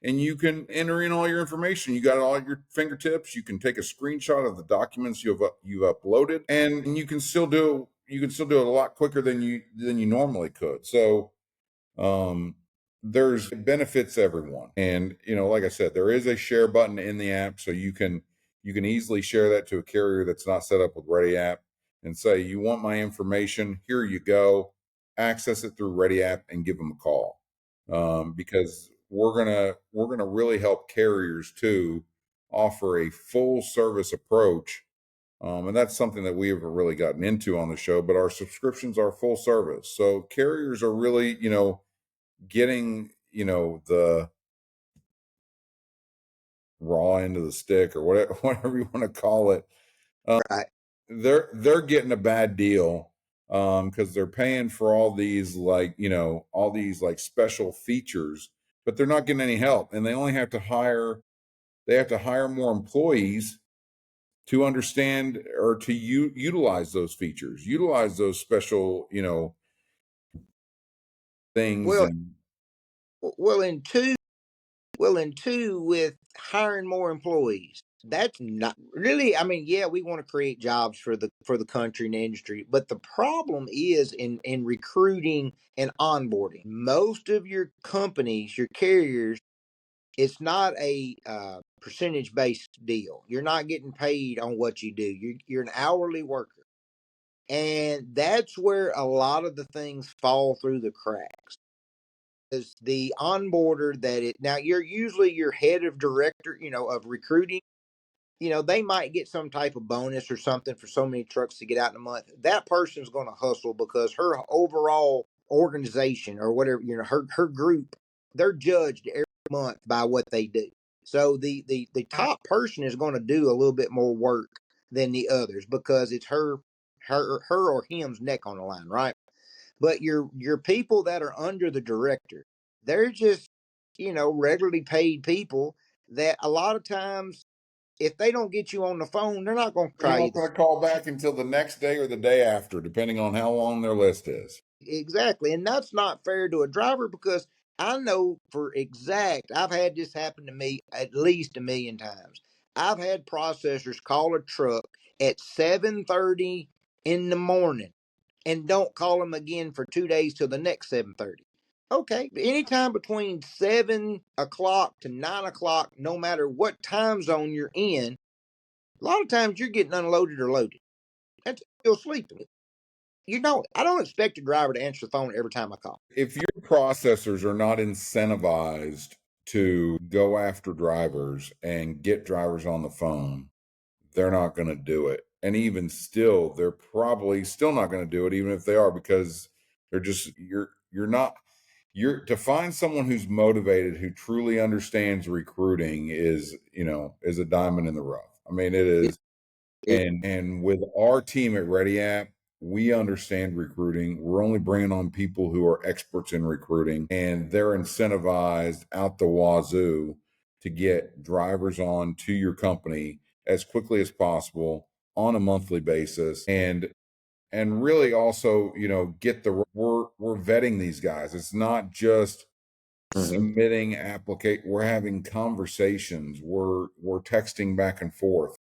and you can enter in all your information. You got it all at your fingertips. You can take a screenshot of the documents you've uploaded, and you can still do it a lot quicker than you normally could. So there's benefits to everyone. And like I said, there is a share button in the app, so you can easily share that to a carrier that's not set up with Ready App and say, you want my information, here you go, access it through Ready App and give them a call. Because we're gonna really help carriers to offer a full service approach. And that's something that we haven't really gotten into on the show, but our subscriptions are full service. So carriers are really, getting the raw end of the stick, or whatever, whatever you want to call it. Right. They're getting a bad deal because they're paying for all these like special features, but they're not getting any help, and they have to hire more employees to understand or to utilize those features, utilize those special things. Well, And well, in two, with hiring more employees, that's not really. I mean, yeah, we want to create jobs for the country and the industry, but the problem is in recruiting and onboarding. Most of your companies, your carriers, it's not a percentage based deal. You're not getting paid on what you do. You're an hourly worker, and that's where a lot of the things fall through the cracks. Is the onboarder that it now you're usually your head of director, of recruiting. They might get some type of bonus or something for so many trucks to get out in a month. That person's going to hustle because her overall organization or whatever, her group, they're judged every month by what they do. So the top person is going to do a little bit more work than the others because it's her or him's neck on the line, right? But your people that are under the director, they're just, regularly paid people that a lot of times, if they don't get you on the phone, they're not going to they're try you. not going to call back until the next day or the day after, depending on how long their list is. Exactly. And that's not fair to a driver because I know for exact, I've had this happen to me at least a million times. I've had processors call a truck at 7:30 in the morning and don't call them again for 2 days till the next 7:30. Okay, anytime between 7 o'clock to 9 o'clock, no matter what time zone you're in, a lot of times you're getting unloaded or loaded. That's still sleeping. I don't expect a driver to answer the phone every time I call. If your processors are not incentivized to go after drivers and get drivers on the phone, they're not going to do it. And even still, they're probably still not going to do it, even if they are, because they're just you're not you're to find someone who's motivated, who truly understands recruiting is a diamond in the rough. I mean, it It, is. it, And with our team at Ready App, we understand recruiting. We're only bringing on people who are experts in recruiting, and they're incentivized out the wazoo to get drivers on to your company as quickly as possible on a monthly basis. And really also, we're vetting these guys. It's not just Mhm. submitting we're having conversations. We're texting back and forth.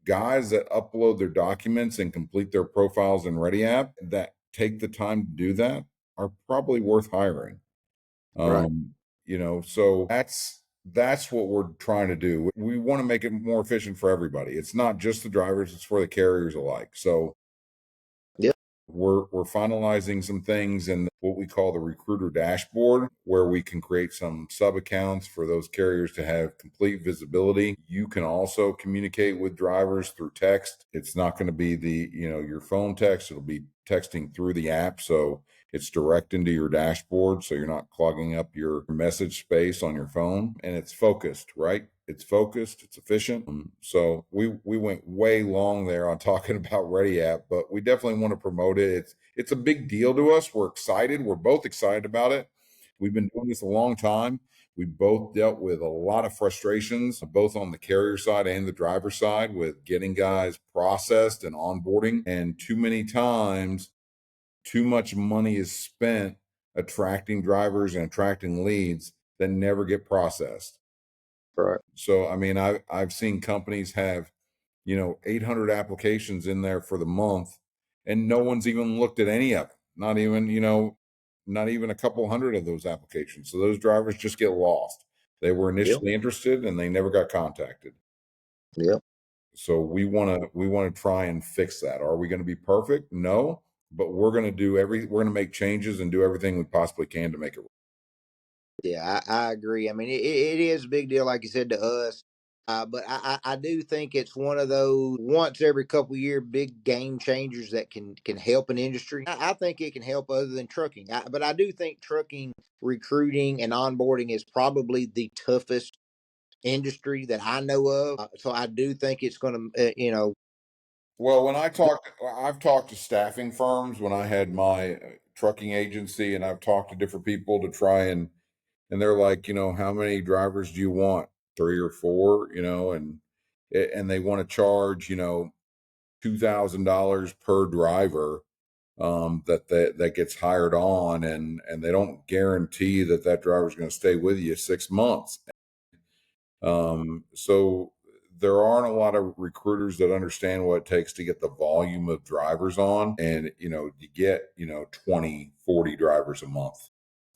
Guys that upload their documents and complete their profiles in Ready App that take the time to do that are probably worth hiring. Right. So that's what we're trying to do. We want to make it more efficient for everybody. It's not just the drivers, it's for the carriers alike. So Yep. we're finalizing some things in what we call the recruiter dashboard, where we can create some sub accounts for those carriers to have complete visibility. You can also communicate with drivers through text. It's not going to be your phone text. It'll be texting through the app. So It's direct into your dashboard, so you're not clogging up your message space on your phone, and it's focused, right? It's focused, it's efficient. So we went way long there on talking about Ready App, but we definitely want to promote it. It's a big deal to us. We're excited. We're both excited about it. We've been doing this a long time. We both dealt with a lot of frustrations, both on the carrier side and the driver side, with getting guys processed and onboarding. And too many times, too much money is spent attracting drivers and attracting leads that never get processed. Right. So, I mean, I've seen companies have, 800 applications in there for the month, and no one's even looked at any of it. Not even a couple hundred of those applications. So those drivers just get lost. They were Yep. initially interested and they never got contacted. Yep. So we want to try and fix that. Are we going to be perfect? No, but we're going to make changes and do everything we possibly can to make it. Yeah, I agree. I mean, it is a big deal, like you said, to us. But I do think it's one of those once every couple year big game changers that can help an industry. I think it can help other than trucking. But I do think trucking recruiting and onboarding is probably the toughest industry that I know of. So I do think it's going to, Well, I've talked to staffing firms when I had my trucking agency, and I've talked to different people to try and they're like, how many drivers do you want? Three or four, and they want to charge, $2,000 per driver that gets hired on, and they don't guarantee that driver is going to stay with you 6 months. So there aren't a lot of recruiters that understand what it takes to get the volume of drivers on, and you get 20, 40 drivers a month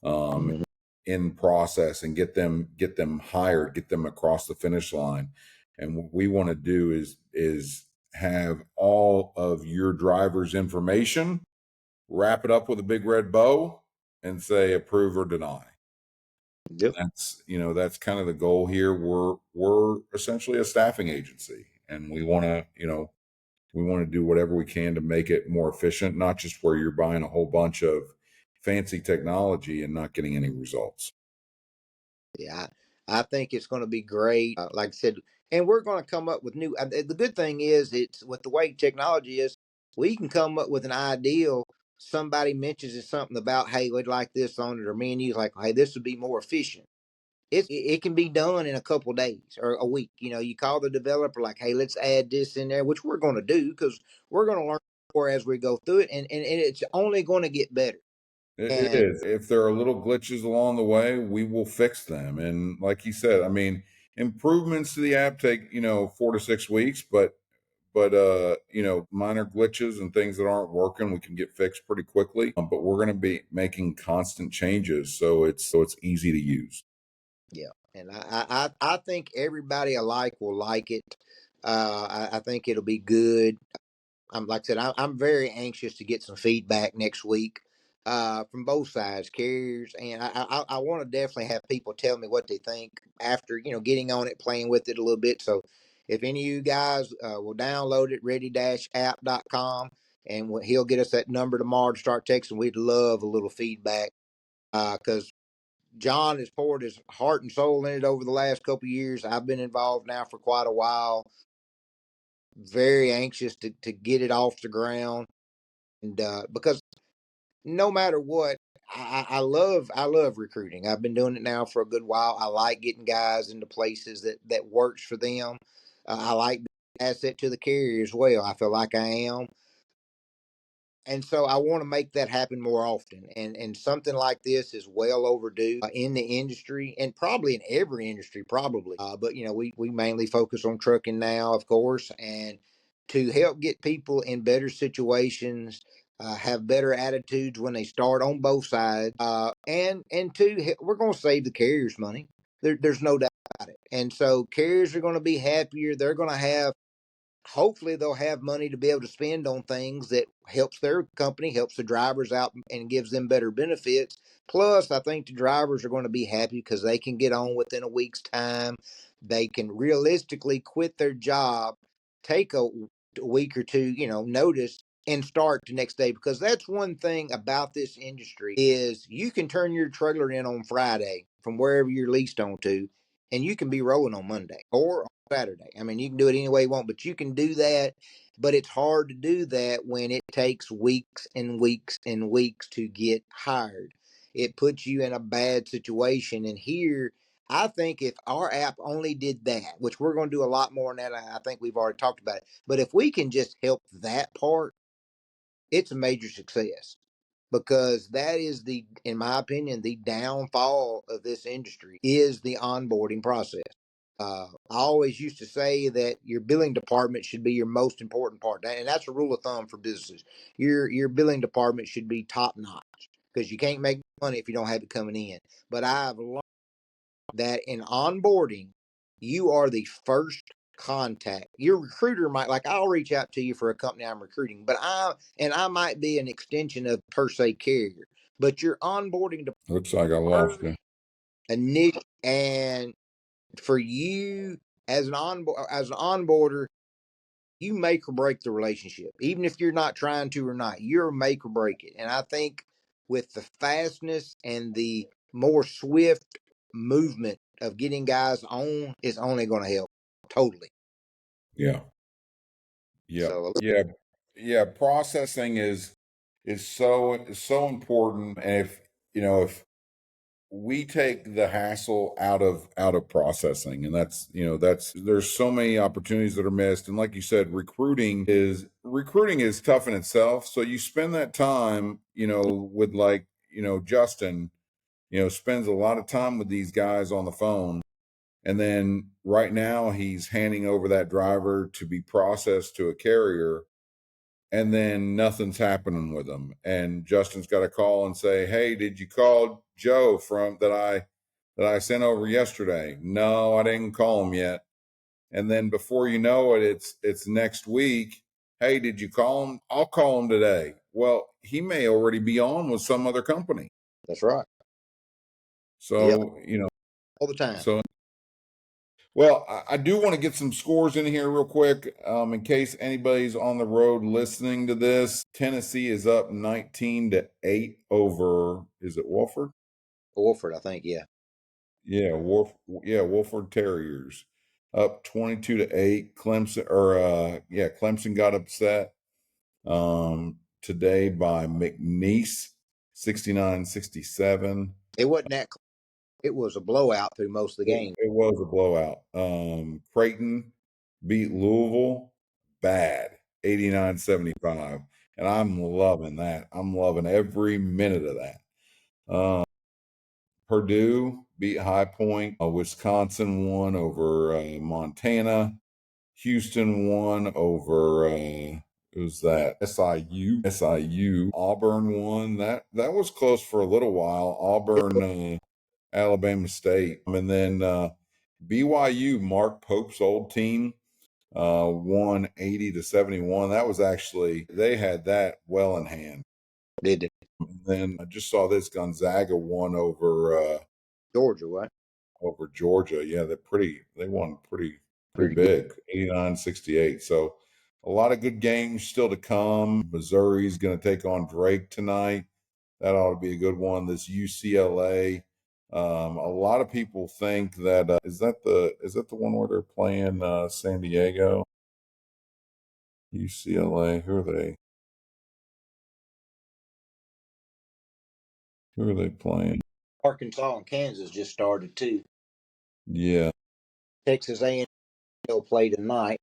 um, Mhm. in process, and get them hired, get them across the finish line. And what we want to do is have all of your drivers information, wrap it up with a big red bow, and say approve or deny. Yep. That's kind of the goal here. We're essentially a staffing agency, and we want to do whatever we can to make it more efficient, not just where you're buying a whole bunch of fancy technology and not getting any results. Yeah, I think it's going to be great. Like I said, and we're going to come up with new. The good thing is, it's with the way technology is, we can come up with an ideal. Somebody mentions it something about, hey, we'd like this on it, or me and you like, hey, this would be more efficient. It can be done in a couple days or a week. You call the developer like, hey, let's add this in there, which we're going to do because we're going to learn more as we go through it, and it's only going to get better. It And is. If there are little glitches along the way, we will fix them. And like you said, I mean, improvements to the app take 4 to 6 weeks, but minor glitches and things that aren't working, we can get fixed pretty quickly. But we're going to be making constant changes, so it's easy to use. yeah, and I think everybody alike will like it. I think it'll be good. I'm like I said, I'm very anxious to get some feedback next week from both sides, carriers, and I want to definitely have people tell me what they think after getting on it, playing with it a little bit. So if any of you guys will download it, ready-app.com, and he'll get us that number tomorrow to start texting. We'd love a little feedback because John has poured his heart and soul in it over the last couple of years. I've been involved now for quite a while. Very anxious to get it off the ground, and because no matter what, I love recruiting. I've been doing it now for a good while. I like getting guys into places that works for them. I like being an asset to the carrier as well. I feel like I am. And so I want to make that happen more often. And something like this is well overdue in the industry and probably in every industry, probably. But we mainly focus on trucking now, of course, and to help get people in better situations, have better attitudes when they start on both sides, and two, we're going to save the carriers money. There's no doubt about it. And so carriers are going to be happier. They're going to have hopefully they'll have money to be able to spend on things that helps their company, helps the drivers out, and gives them better benefits. Plus, I think the drivers are going to be happy because they can get on within a week's time. They can realistically quit their job, take a week or two, notice, and start the next day, because that's one thing about this industry is you can turn your trailer in on Friday from wherever you're leased onto, and you can be rolling on Monday or on Saturday. I mean, you can do it any way you want, but you can do that. But it's hard to do that when it takes weeks and weeks and weeks to get hired. It puts you in a bad situation. And here, I think if our app only did that, which we're going to do a lot more on that, I think we've already talked about it. But if we can just help that part, it's a major success, because that is in my opinion, the downfall of this industry is the onboarding process. I always used to say that your billing department should be your most important part, and that's a rule of thumb for businesses. Your billing department should be top notch, because you can't make money if you don't have it coming in. But I've learned that in onboarding, you are the first contact. Your recruiter might, like, I'll reach out to you for a company I'm recruiting, but I might be an extension of per se carrier, but your onboarding Looks like I lost you. initial, and for you as an onboarder, you make or break the relationship, even if you're not trying to or not. You're make or break it, and I think with the fastness and the more swift movement of getting guys on is only going to help totally. Yeah. Yeah. So Yeah. Yeah. Processing is so important. And if we take the hassle out of processing, and that's there's so many opportunities that are missed. And like you said, recruiting is tough in itself. So you spend that time, with, like, Justin, spends a lot of time with these guys on the phone. And then right now he's handing over that driver to be processed to a carrier, and then nothing's happening with them. And Justin's got to call and say, "Hey, did you call Joe from that I sent over yesterday?" "No, I didn't call him yet." And then before you know it, it's next week. "Hey, did you call him?" "I'll call him today." Well, he may already be on with some other company. that's right. Yep, So, all the time. so well, I do want to get some scores in here real quick, in case anybody's on the road listening to this. Tennessee is up 19-8 over, is it Wolford? Wolford, I think. Yeah. Yeah, Wolford Terriers up 22-8. Clemson got upset today by McNeese, 69-67. It wasn't that. It was a blowout through most of the game. It was a blowout. Creighton beat Louisville bad, 89-75. And I'm loving that. I'm loving every minute of that. Purdue beat High Point. Wisconsin won over Montana. Houston won over who's that? SIU. Auburn won. That was close for a little while. Auburn, Alabama State. And then BYU, Mark Pope's old team, won 80-71. That was actually, they had that well in hand. Did it? And then I just saw this, Gonzaga won over Georgia, what? over Georgia. Yeah, they won pretty Pretty good. big, 89-68. So a lot of good games still to come. Missouri's going to take on Drake tonight. That ought to be a good one. This UCLA. A lot of people think that is that the one where they're playing San Diego? UCLA. Who are they? Who are they playing? Arkansas and Kansas just started too. Yeah. Texas A&M will play tonight,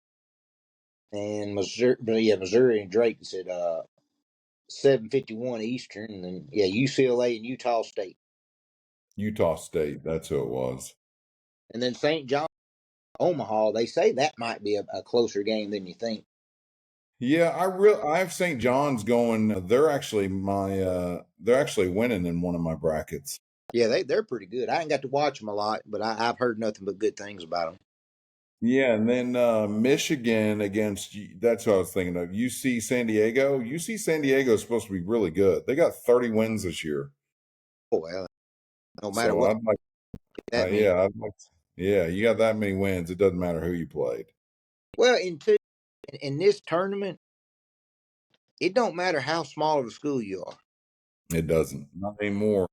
and Missouri and Drake said 7:51 Eastern, and then UCLA and Utah State, Utah State. That's who it was. and then St. John, Omaha. They say that might be a closer game than you think. Yeah, I have St. John's going. They're actually winning in one of my brackets. Yeah, they're pretty good. I ain't got to watch them a lot, but I've heard nothing but good things about them. Yeah, and then Michigan that's what I was thinking of. UC San Diego. UC San Diego is supposed to be really good. They got 30 wins this year. Oh well, no matter So what I'd like, that means. yeah, I'd like, yeah, you got that many wins. It doesn't matter who you played. Well, in this tournament, It don't matter how small of a school you are. It doesn't. Not anymore.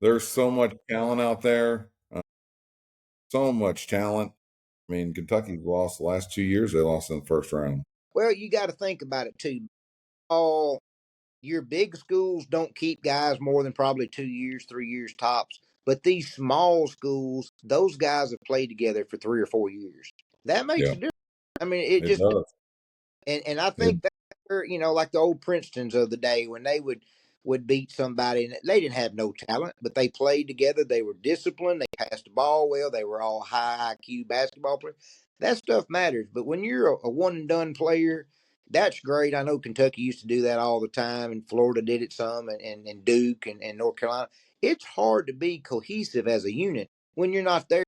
There's so much talent out there. So much talent. I mean, Kentucky's lost the last 2 years. They lost in the first round. Well, you got to think about it too. All your big schools don't keep guys more than probably 2 years, 3 years tops. But these small schools, those guys have played together for 3 or 4 years. That makes Yeah, a difference. I mean, it it just does. and I It, think that like the old Princetons of the day when they would beat somebody and they didn't have no talent, but they played together. They were disciplined. They passed the ball well. They were all high IQ basketball players. That stuff matters. But when you're a one and done player, that's great. I know Kentucky used to do that all the time, and Florida did it some, and Duke and North Carolina. It's hard to be cohesive as a unit when you're not there.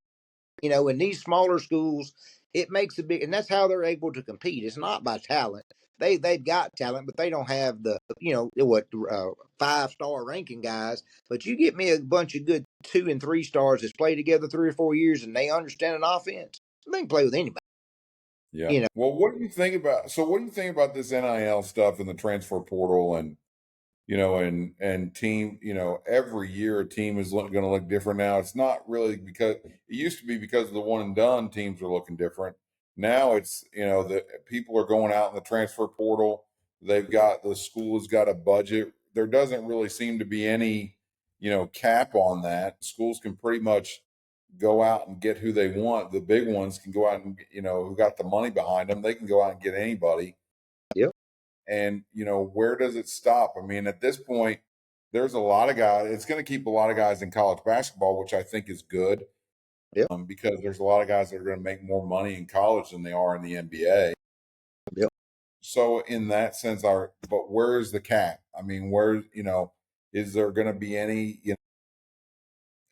In these smaller schools, it makes a big, and that's how they're able to compete. It's not by talent. They've got talent, but they don't have the 5-star ranking guys. But you get me a bunch of good 2 and 3 stars that's played together 3 or 4 years, and they understand an offense. They can play with anybody. yeah. You know, Well, what do you think about? So, what do you think about this NIL stuff and the transfer portal and team? Every year a team is going to look different now. It's not really because it used to be because of the one and done teams are looking different. Now it's the people are going out in the transfer portal. The school has got a budget. There doesn't really seem to be any cap on that. Schools can pretty much go out and get who they want. The big ones can go out and who got the money behind them. They can go out and get anybody. yep, And where does it stop? I mean, at this point, there's a lot of guys. It's going to keep a lot of guys in college basketball, which I think is good, yep, because there's a lot of guys that are going to make more money in college than they are in the NBA. yep. So in that sense, but where's the cap? I mean, is there going to be any?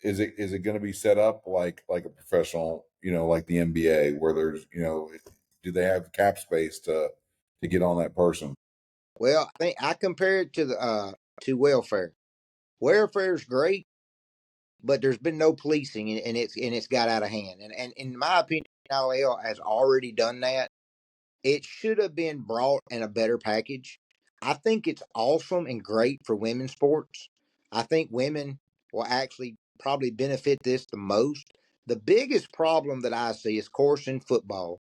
Is it going to be set up like a professional, like the NBA, where there's do they have cap space to get on that person? Well, I think I compare it to welfare. Welfare is great, but there's been no policing, and it's got out of hand. And in my opinion, NIL has already done that. It should have been brought in a better package. I think it's awesome and great for women's sports. I think women will actually probably benefit this the most. The biggest problem that I see is, of course, in football.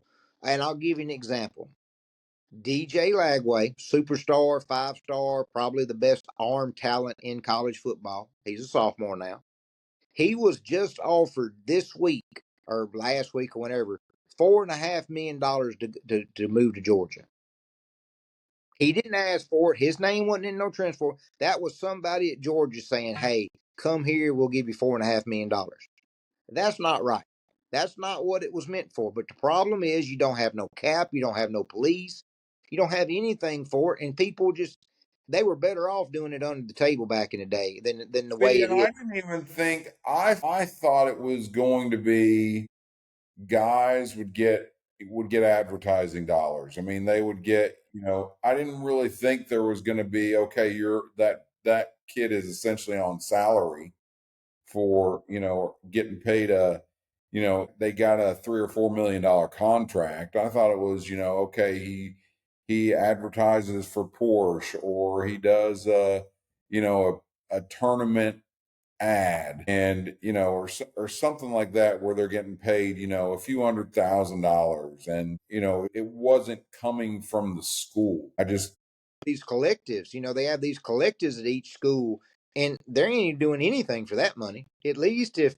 And I'll give you an example. DJ Lagway, superstar, 5-star, probably the best arm talent in college football. He's a sophomore now. He was just offered this week or last week or whenever $4.5 million to move to Georgia. He didn't ask for it. His name wasn't in no transfer. That was somebody at Georgia saying, "Hey, come here. We'll give you $4.5 million." That's not right. That's not what it was meant for. But the problem is, you don't have no cap. You don't have no police. You don't have anything for it, and people just they were better off doing it under the table back in the day than the way See, it and is. I didn't even think I thought it was going to be guys would get advertising dollars. I mean, they would get, I didn't really think there was going to be, okay, that kid is essentially on salary for, getting paid they got a 3 or 4 million dollar contract. I thought it was, okay, he advertises for Porsche, or he does a tournament ad, and or something like that, where they're getting paid a few $100,000, and it wasn't coming from the school. I just These collectives. They have these collectives at each school, and they ain't doing anything for that money. At least if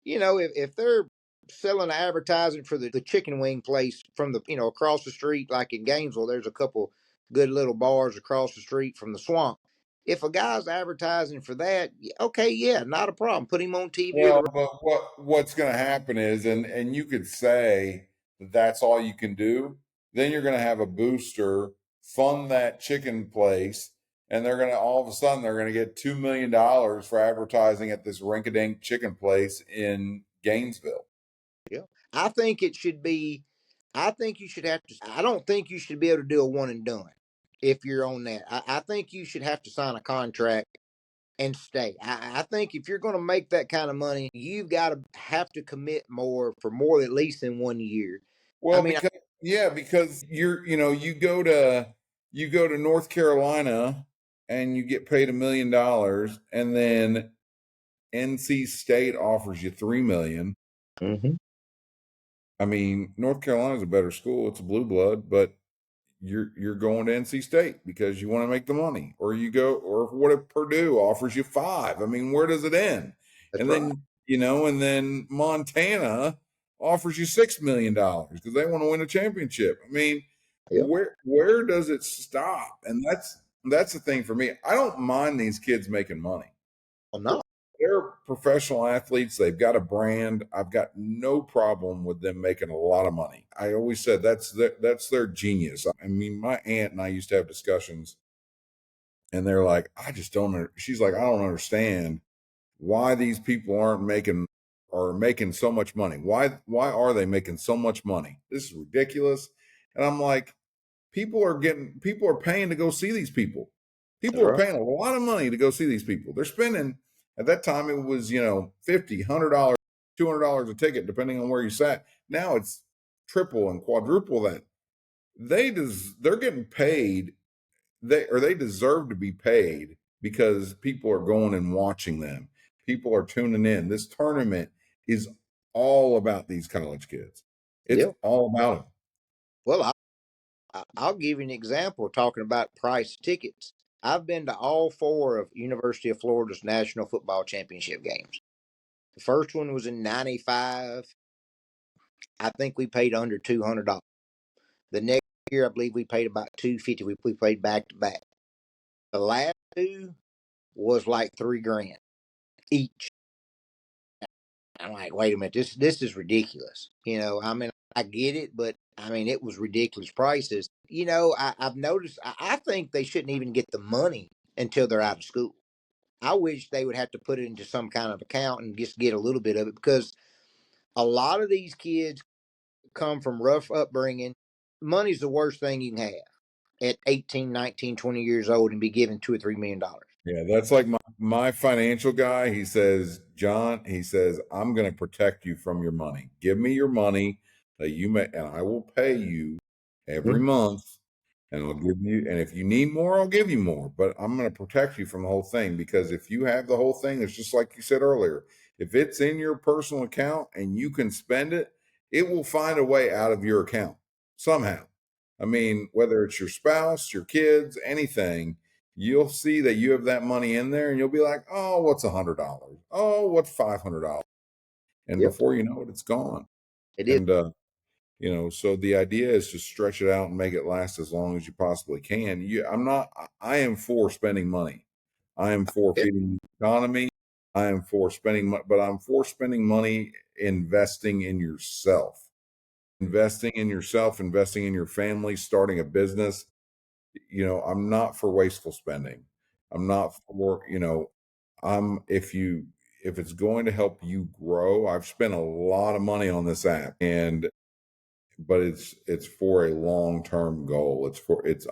they're selling advertising for the chicken wing place from the across the street, like in Gainesville, there's a couple good little bars across the street from the swamp. If a guy's advertising for that, okay, yeah, not a problem. Put him on TV or well, the but what's going to happen is, and you could say that that's all you can do. Then you're going to have a booster fund that chicken place, and they're going to all of a sudden they're going to get $2 million for advertising at this rink-a-dink chicken place in Gainesville. yeah. I think it should be. I think you should have to. I don't think you should be able to do a one and done if you're on that. I think you should have to sign a contract and stay. I think if you're going to make that kind of money, you've got to have to commit more for more at least than 1 year. I Well, mean, because yeah, because you go to you go to North Carolina and you get paid $1 million, and then NC State offers you $3 million. Mm-hmm. I mean, North Carolina's a better school. It's a blue blood, but you're going to NC State because you want to make the money, or you go, or what if Purdue offers you 5? I mean, where does it end? That's And right. then, and then Montana offers you $6 million because they want to win a championship. I mean, Yep. where does it stop? And that's the thing for me. I don't mind these kids making money. Well, no. They're professional athletes. They've got a brand. I've got no problem with them making a lot of money. I always said that's their genius. I mean, my aunt and I used to have discussions, and they're like, I just don't. She's like, I don't understand why these people are making so much money. Why are they making so much money? This is ridiculous. And I'm like, people are paying to go see these people. That's People are right. paying a lot of money to go see these people. They're spending, at that time it was, $50, $100, $200 a ticket, depending on where you sat. Now it's triple and quadruple that. They're getting paid. They deserve to be paid because people are going and watching them. People are tuning in. This tournament is all about these college kids. It's Yep. all about them. Well, I'll give you an example talking about price tickets. I've been to all 4 of University of Florida's national football championship games. The first one was in '95. I think we paid under $200. The next year, I believe we paid about $250. We played back to back. The last 2 was like $3,000 each. I'm like, wait a minute, this is ridiculous. I mean, I get it, but I mean, it was ridiculous prices. I've noticed. I think they shouldn't even get the money until they're out of school. I wish they would have to put it into some kind of account and just get a little bit of it, because a lot of these kids come from rough upbringing. Money's the worst thing you can have at 18, 19, 20 years old and be given $2 or $3 million. Yeah, that's like my financial guy. He says, John, he says, I'm going to protect you from your money. Give me your money that you may, and I will pay you every Mhm. month. And I'll give you, and if you need more, I'll give you more. But I'm going to protect you from the whole thing, because if you have the whole thing, it's just like you said earlier. If it's in your personal account and you can spend it, it will find a way out of your account somehow. I mean, whether it's your spouse, your kids, anything, you'll see that you have that money in there, and you'll be like, oh, what's $100? Oh, what's $500? And Yep, before you know it, it's gone. it is. And so the idea is to stretch it out and make it last as long as you possibly can. I am for spending money. I am for It, feeding the economy. I am for spending money, but I'm for spending money investing in yourself, investing in your family, starting a business. I'm not for wasteful spending. I'm not for, if it's going to help you grow. I've spent a lot of money on this app, but it's for a long-term goal.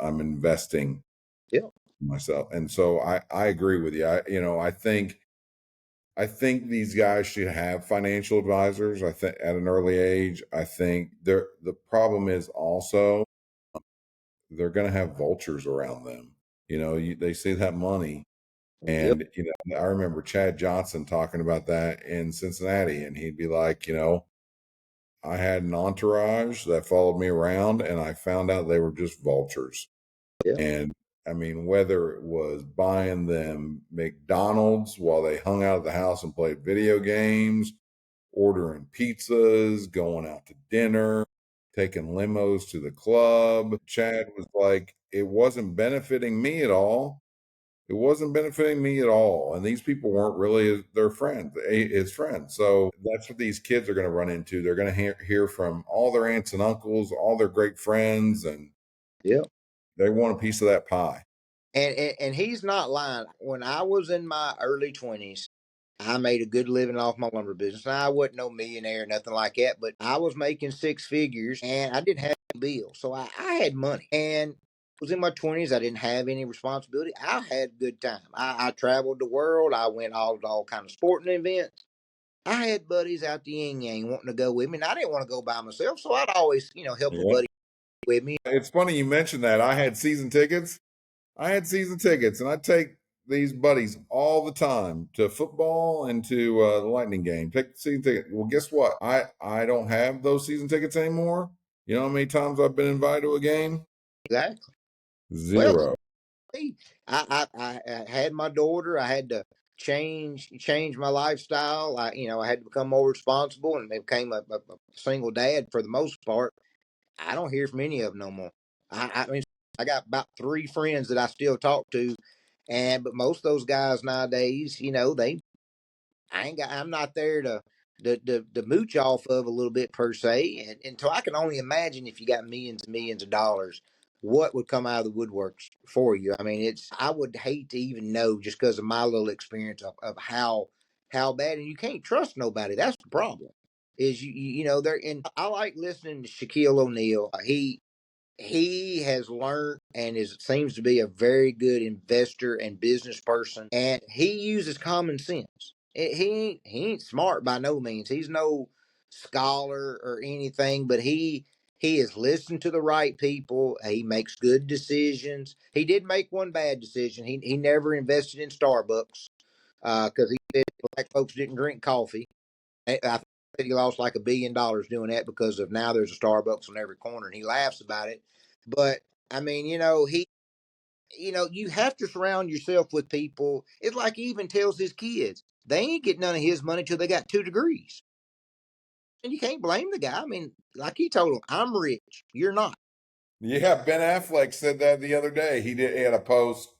I'm investing yeah, in myself. And so I agree with you. I think these guys should have financial advisors. I think at an early age. I think the problem is also they're going to have vultures around them. They see that money. yep, And I remember Chad Johnson talking about that in Cincinnati, and he'd be like, I had an entourage that followed me around, and I found out they were just vultures. yeah, And I mean, whether it was buying them McDonald's while they hung out of the house and played video games, ordering pizzas, going out to dinner, taking limos to the club, Chad was like, it wasn't benefiting me at all. It wasn't benefiting me at all. And these people weren't really their friends, his friends. So that's what these kids are going to run into. They're going to hear from all their aunts and uncles, all their great friends, and yeah. they want a piece of that pie. And he's not lying. When I was in my early 20s, I made a good living off my lumber business. Now, I wasn't no millionaire, nothing like that, but I was making 6 figures and I didn't have a bill. So I had money, and I was in my 20s. I didn't have any responsibility. I had a good time. I traveled the world. I went all to all kind of sporting events. I had buddies out the yin yang wanting to go with me, and I didn't want to go by myself. So I'd always, help a Yeah. buddy. with me. It's funny you mentioned that. I had season tickets. And I take these buddies all the time to football and to the Lightning game. Take the season ticket. Well, guess what? I don't have those season tickets anymore. You know how many times I've been invited to a game? Exactly. Well, Zero. I had my daughter. I had to change my lifestyle. I had to become more responsible and became a single dad for the most part. I don't hear from any of them no more. I mean, I got about 3 friends that I still talk to, but most of those guys nowadays, I'm not there to mooch off of a little bit per se. And so I can only imagine if you got millions and millions of dollars, what would come out of the woodworks for you. I mean, I would hate to even know just because of my little experience of how bad, and you can't trust nobody. That's the problem. Is they're in. I like listening to Shaquille O'Neal. He has learned and seems to be a very good investor and business person, and he uses common sense. He ain't smart by no means. He's no scholar or anything, but he has listened to the right people. He makes good decisions. He did make one bad decision. He never invested in Starbucks because he said black folks didn't drink coffee. I think he lost like $1 billion doing that because of now there's a Starbucks on every corner, and he laughs about it. But I mean, you have to surround yourself with people. It's like he even tells his kids they ain't get none of his money till they got 2 degrees, and you can't blame the guy. I mean, like he told him, "I'm rich, you're not." Yeah, Ben Affleck said that the other day. He had a post.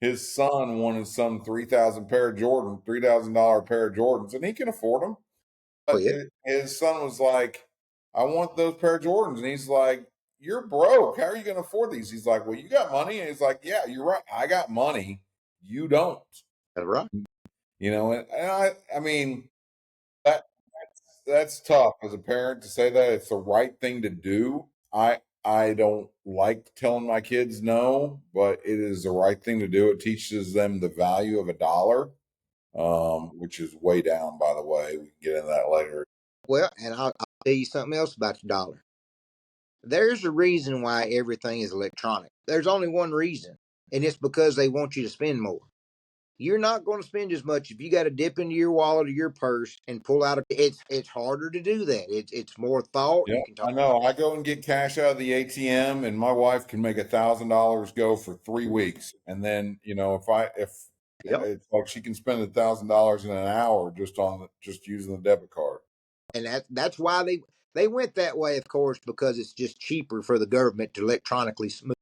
His son wanted some 3,000 pair of Jordan, $3,000 pair of Jordans, and he can afford them. Oh But yeah, his son was like, I want those pair of Jordans. And he's like, you're broke. How are you going to afford these? He's like, well, you got money. And he's like, yeah, you're right. I got money. You don't. that's right. I mean, that that's tough as a parent to say that it's the right thing to do. I don't like telling my kids no, but it is the right thing to do. It teaches them the value of a dollar, which is way down, by the way. We can get into that later. Well, and I'll tell you something else about the dollar. There's a reason why everything is electronic. There's only one reason, and it's because they want you to spend more. You're not going to spend as much if you got to dip into your wallet or your purse and pull out. It's harder to do that. It's more thought. Yeah, You can talk. I know. I go and get cash out of the ATM, and my wife can make $1,000 go for 3 weeks. And then, if Yep. it's like she can spend $1,000 in an hour just using the debit card. And that's why they went that way, of course, because it's just cheaper for the government to electronically smooth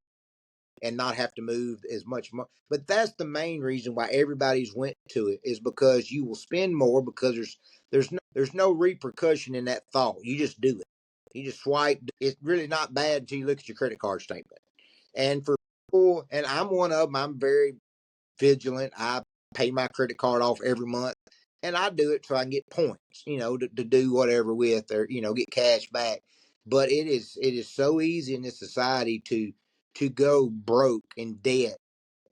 and not have to move as much money. But that's the main reason why everybody's went to it is because you will spend more because there's no repercussion in that thought. You just do it. You just swipe. It's really not bad until you look at your credit card statement. And for people, and I'm one of them, I'm very vigilant. I pay my credit card off every month, and I do it so I can get points, to do whatever with, or get cash back. But it is so easy in this society to go broke in debt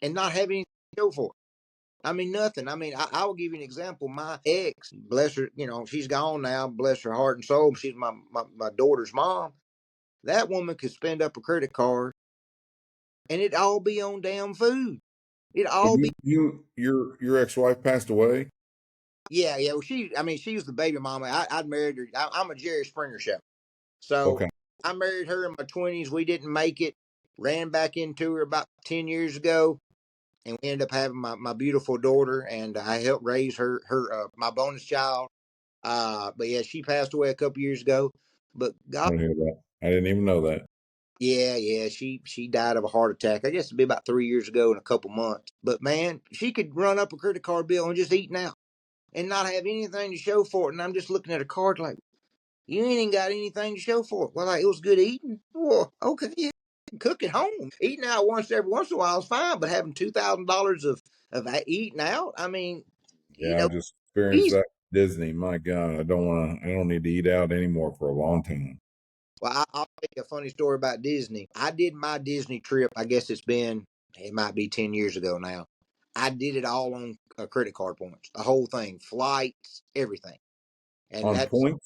and not have anything to show for it. I mean, nothing. I mean, I will give you an example. My ex, bless her, she's gone now, bless her heart and soul. She's my daughter's mom. That woman could spend up a credit card and it all be on damn food. It So all be. your ex-wife passed away? Yeah, yeah. Well, she was the baby mama. I'd married her. I'm a Jerry Springer show. So Okay. I married her in my 20s. We didn't make it. Ran back into her about 10 years ago, and we ended up having my beautiful daughter. And I helped raise my bonus child. But yeah, she passed away a couple years ago. But I God, didn't hear that. I didn't even know that. yeah, she died of a heart attack. I guess it'd be about 3 years ago in a couple months. But man, she could run up a credit card bill and just eating out and not have anything to show for it. And I'm just looking at a card like, you ain't even got anything to show for it. Well, like, it was good eating. Well, okay, yeah. Cook at home. Eating out every once in a while is fine, but having $2,000 of eating out, I mean, you Yeah, I know, just experienced easy. that at Disney. My God, I don't need to eat out anymore for a long time. Well, I'll tell you a funny story about Disney. I did my Disney trip. I guess it might be 10 years ago now. I did it all on credit card points, the whole thing, flights, everything. And On that's point?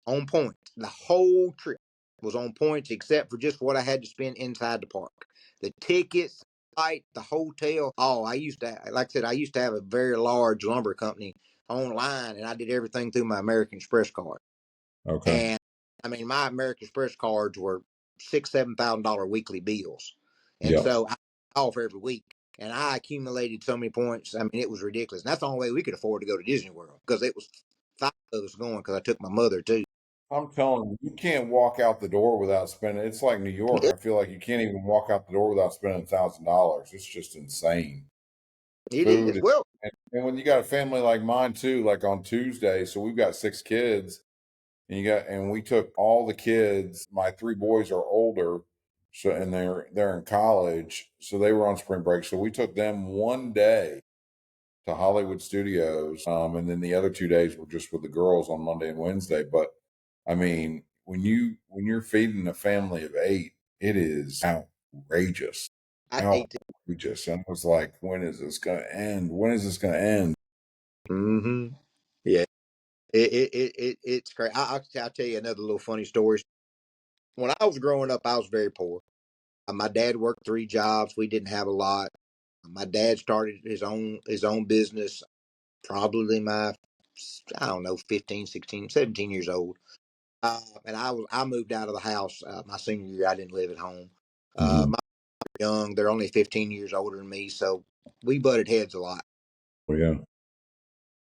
on point, the whole trip. was on points except for just what I had to spend inside the park. The tickets, flight, the hotel. Oh, I used to, like I said, I used to have a very large lumber company online, and I did everything through my American Express card. Okay. And I mean, my American Express cards were $6,000-7,000 weekly bills, and Yeah. so I off every week. And I accumulated so many points. I mean, it was ridiculous. And that's the only way we could afford to go to Disney World because it was five of us going because I took my mother too. I'm telling you, you can't walk out the door without spending. It's like New York. It, I feel like you can't even walk out the door without spending $1,000. It's just insane. it Food, is. Well, and when you got a family like mine too, like on Tuesday, so we've got 6 kids, and we took all the kids. My 3 boys are older, so and they're in college, so they were on spring break. So we took them one day to Hollywood Studios, and then the other 2 days were just with the girls on Monday and Wednesday. But I mean, when you're feeding a family of 8, it is outrageous, I hate to. outrageous. And I was like, when is this going to end? When is this going to end? Mm-hmm. Yeah, it's crazy. I'll tell you another little funny story. When I was growing up, I was very poor. My dad worked 3 jobs. We didn't have a lot. My dad started his own business probably my, I don't know, 15, 16, 17 years old. And I moved out of the house my senior year. I didn't live at home. Hmm. My young, they're only 15 years older than me, so we butted heads a lot. Well, yeah,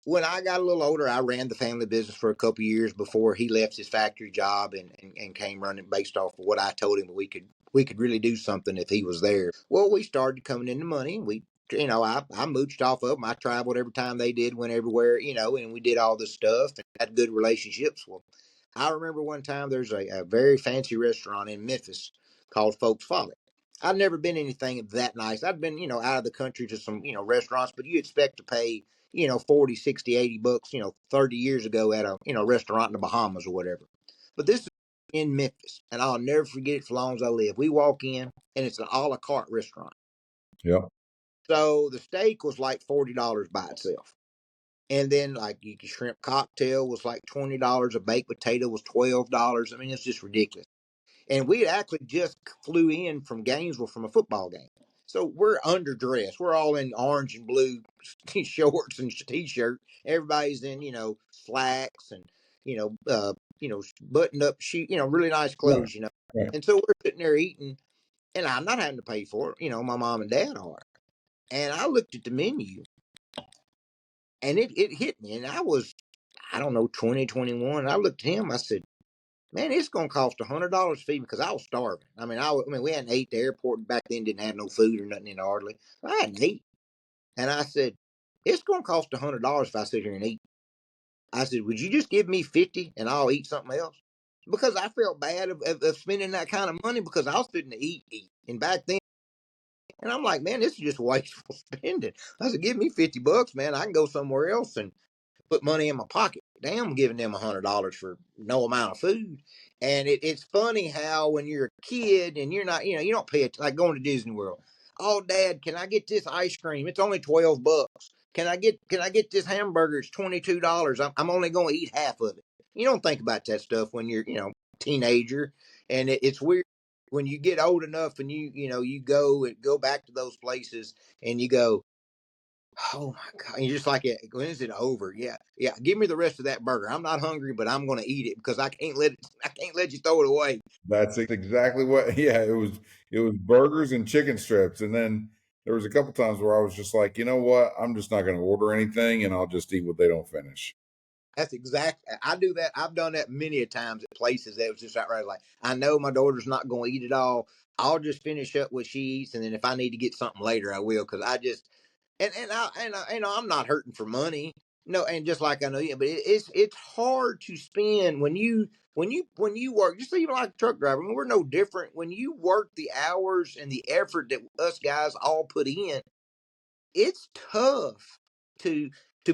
When I got a little older, I ran the family business for a couple of years before he left his factory job and came running based off of what I told him we could really do something if he was there. Well, we started coming into money. I mooched off of them. I traveled every time they did, went everywhere, and we did all this stuff and had good relationships. Well, I remember one time there's a very fancy restaurant in Memphis called Folks Folly. I'd never been anything that nice. I'd been, out of the country to some, restaurants, but you expect to pay 40, 60, $80, 30 years ago at a, restaurant in the Bahamas or whatever. But this is in Memphis, and I'll never forget it for as long as I live. We walk in, and it's an a la carte restaurant. yeah, So the steak was like $40 by itself. And then like your shrimp cocktail was like $20. A baked potato was $12. I mean, it's just ridiculous. And we actually just flew in from Gainesville from a football game. So we're underdressed. We're all in orange and blue shorts and t-shirt. Everybody's in, slacks and, buttoned up shoes, really nice yeah, clothes. yeah. And so we're sitting there eating, and I'm not having to pay for it. My mom and dad are. And I looked at the menu, and it hit me. And I don't know, 20, 21. I looked at him. I said, man, it's gonna cost $100 to feed me because I was starving. I mean, we hadn't ate at the airport back then. Didn't have no food or nothing in hardly. I hadn't eaten, and I said, it's gonna cost $100 if I sit here and eat. I said, would you just give me 50 and I'll eat something else? Because I felt bad of spending that kind of money because I was sitting to eat. And back then, and I'm like, man, this is just wasteful spending. I said, give me $50, man. I can go somewhere else and put money in my pocket. Damn, I'm giving them $100 for no amount of food. And it's funny how when you're a kid and you're not, you don't pay it like going to Disney World. Oh, Dad, can I get this ice cream? It's only $12. Can I get this hamburger? It's $22. I'm only going to eat half of it. You don't think about that stuff when you're, teenager, and it's weird when you get old enough and you go back to those places and you go, oh my God. You're just like, when is it over? Yeah. Yeah. Give me the rest of that burger. I'm not hungry, but I'm going to eat it because I can't let you throw it away. That's exactly what. Yeah, it was burgers and chicken strips, and then there was a couple times where I was just like, you know what, I'm just not going to order anything, and I'll just eat what they don't finish. I do that. I've done that many a times at places that was just outright like, I know my daughter's not going to eat it all. I'll just finish up what she eats. And then if I need to get something later, I will. Cause I just, I'm not hurting for money. No. And just like I know you, but it's hard to spend when you work, just even like a truck driver. I mean, we're no different. When you work the hours and the effort that us guys all put in, it's tough to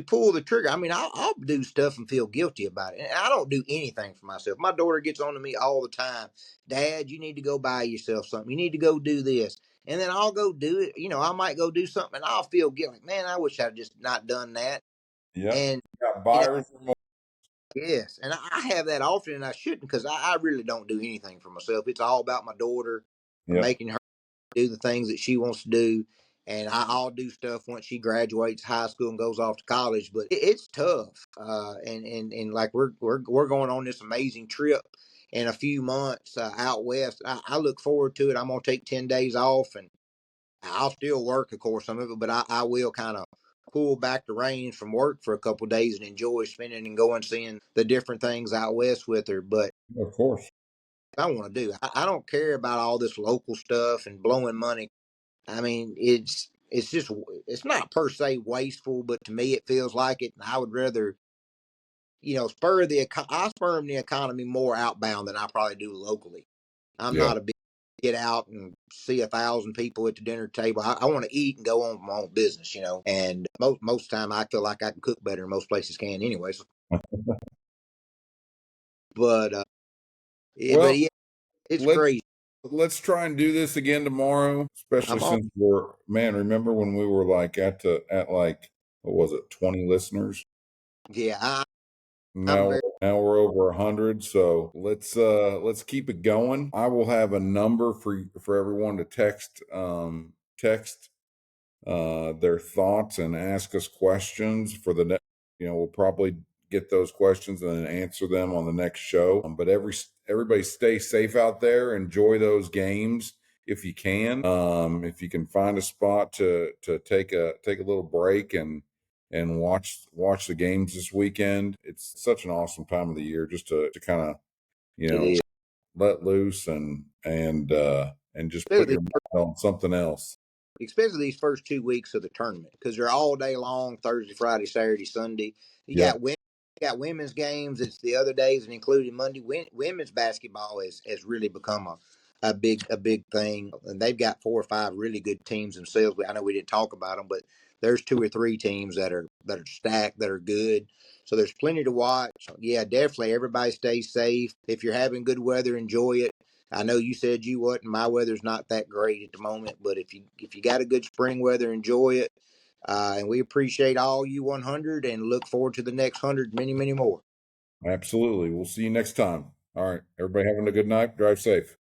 pull the trigger. I mean, I'll do stuff and feel guilty about it. And I don't do anything for myself. My daughter gets on to me all the time. Dad, you need to go buy yourself something. You need to go do this. And then I'll go do it. I might go do something and I'll feel guilty. Man, I wish I'd just not done that. Yep. And Got you know, buyer's remorse. Yes, and I have that often, and I shouldn't because I really don't do anything for myself. It's all about my daughter, Yep, making her do the things that she wants to do, and I'll do stuff once she graduates high school and goes off to college. But it's tough, and like we're going on this amazing trip in a few months out west. I look forward to it. I'm gonna take 10 days off, and I'll still work, of course, some of it, but I will kind of pull back the reins from work for a couple of days and enjoy spending and going seeing the different things out west with her. But of course. I want to do. I don't care about all this local stuff and blowing money. I mean, it's just it's not per se wasteful, but to me it feels like it. And I would rather I spur the economy more outbound than I probably do locally. I'm Yeah, not a big get out and see 1,000 people at the dinner table. I want to eat and go on with my own business, And most time I feel like I can cook better than most places can, anyways. But well, yeah, it's let's crazy. let's try and do this again tomorrow, especially I'm all since we're, man, remember when we were like at like, what was it, 20 listeners? yeah. I'm Now very now we're over 100, so let's keep it going. I will have a number for everyone to text their thoughts and ask us questions for the next. We'll probably get those questions and then answer them on the next show. But everybody stay safe out there. Enjoy those games if you can. If you can find a spot to take a little break and watch the games this weekend. It's such an awesome time of the year just to kind of you it know is. let loose and just put Especially your mind on something else. especially these first 2 weeks of the tournament because they're all day long, Thursday, Friday, Saturday, Sunday. You Yeah, got women, you got women's games. It's the other days and including Monday. Women's basketball has really become a big thing, and they've got 4 or 5 really good teams themselves. I know we didn't talk about them, but there's 2 or 3 teams that are stacked, that are good. So there's plenty to watch. Yeah, definitely. Everybody stay safe. If you're having good weather, enjoy it. I know you said you wasn't. My weather's not that great at the moment, but if you got a good spring weather, enjoy it. And we appreciate all you 100 and look forward to the next 100, many, many more. absolutely. We'll see you next time. All right. Everybody having a good night. Drive safe.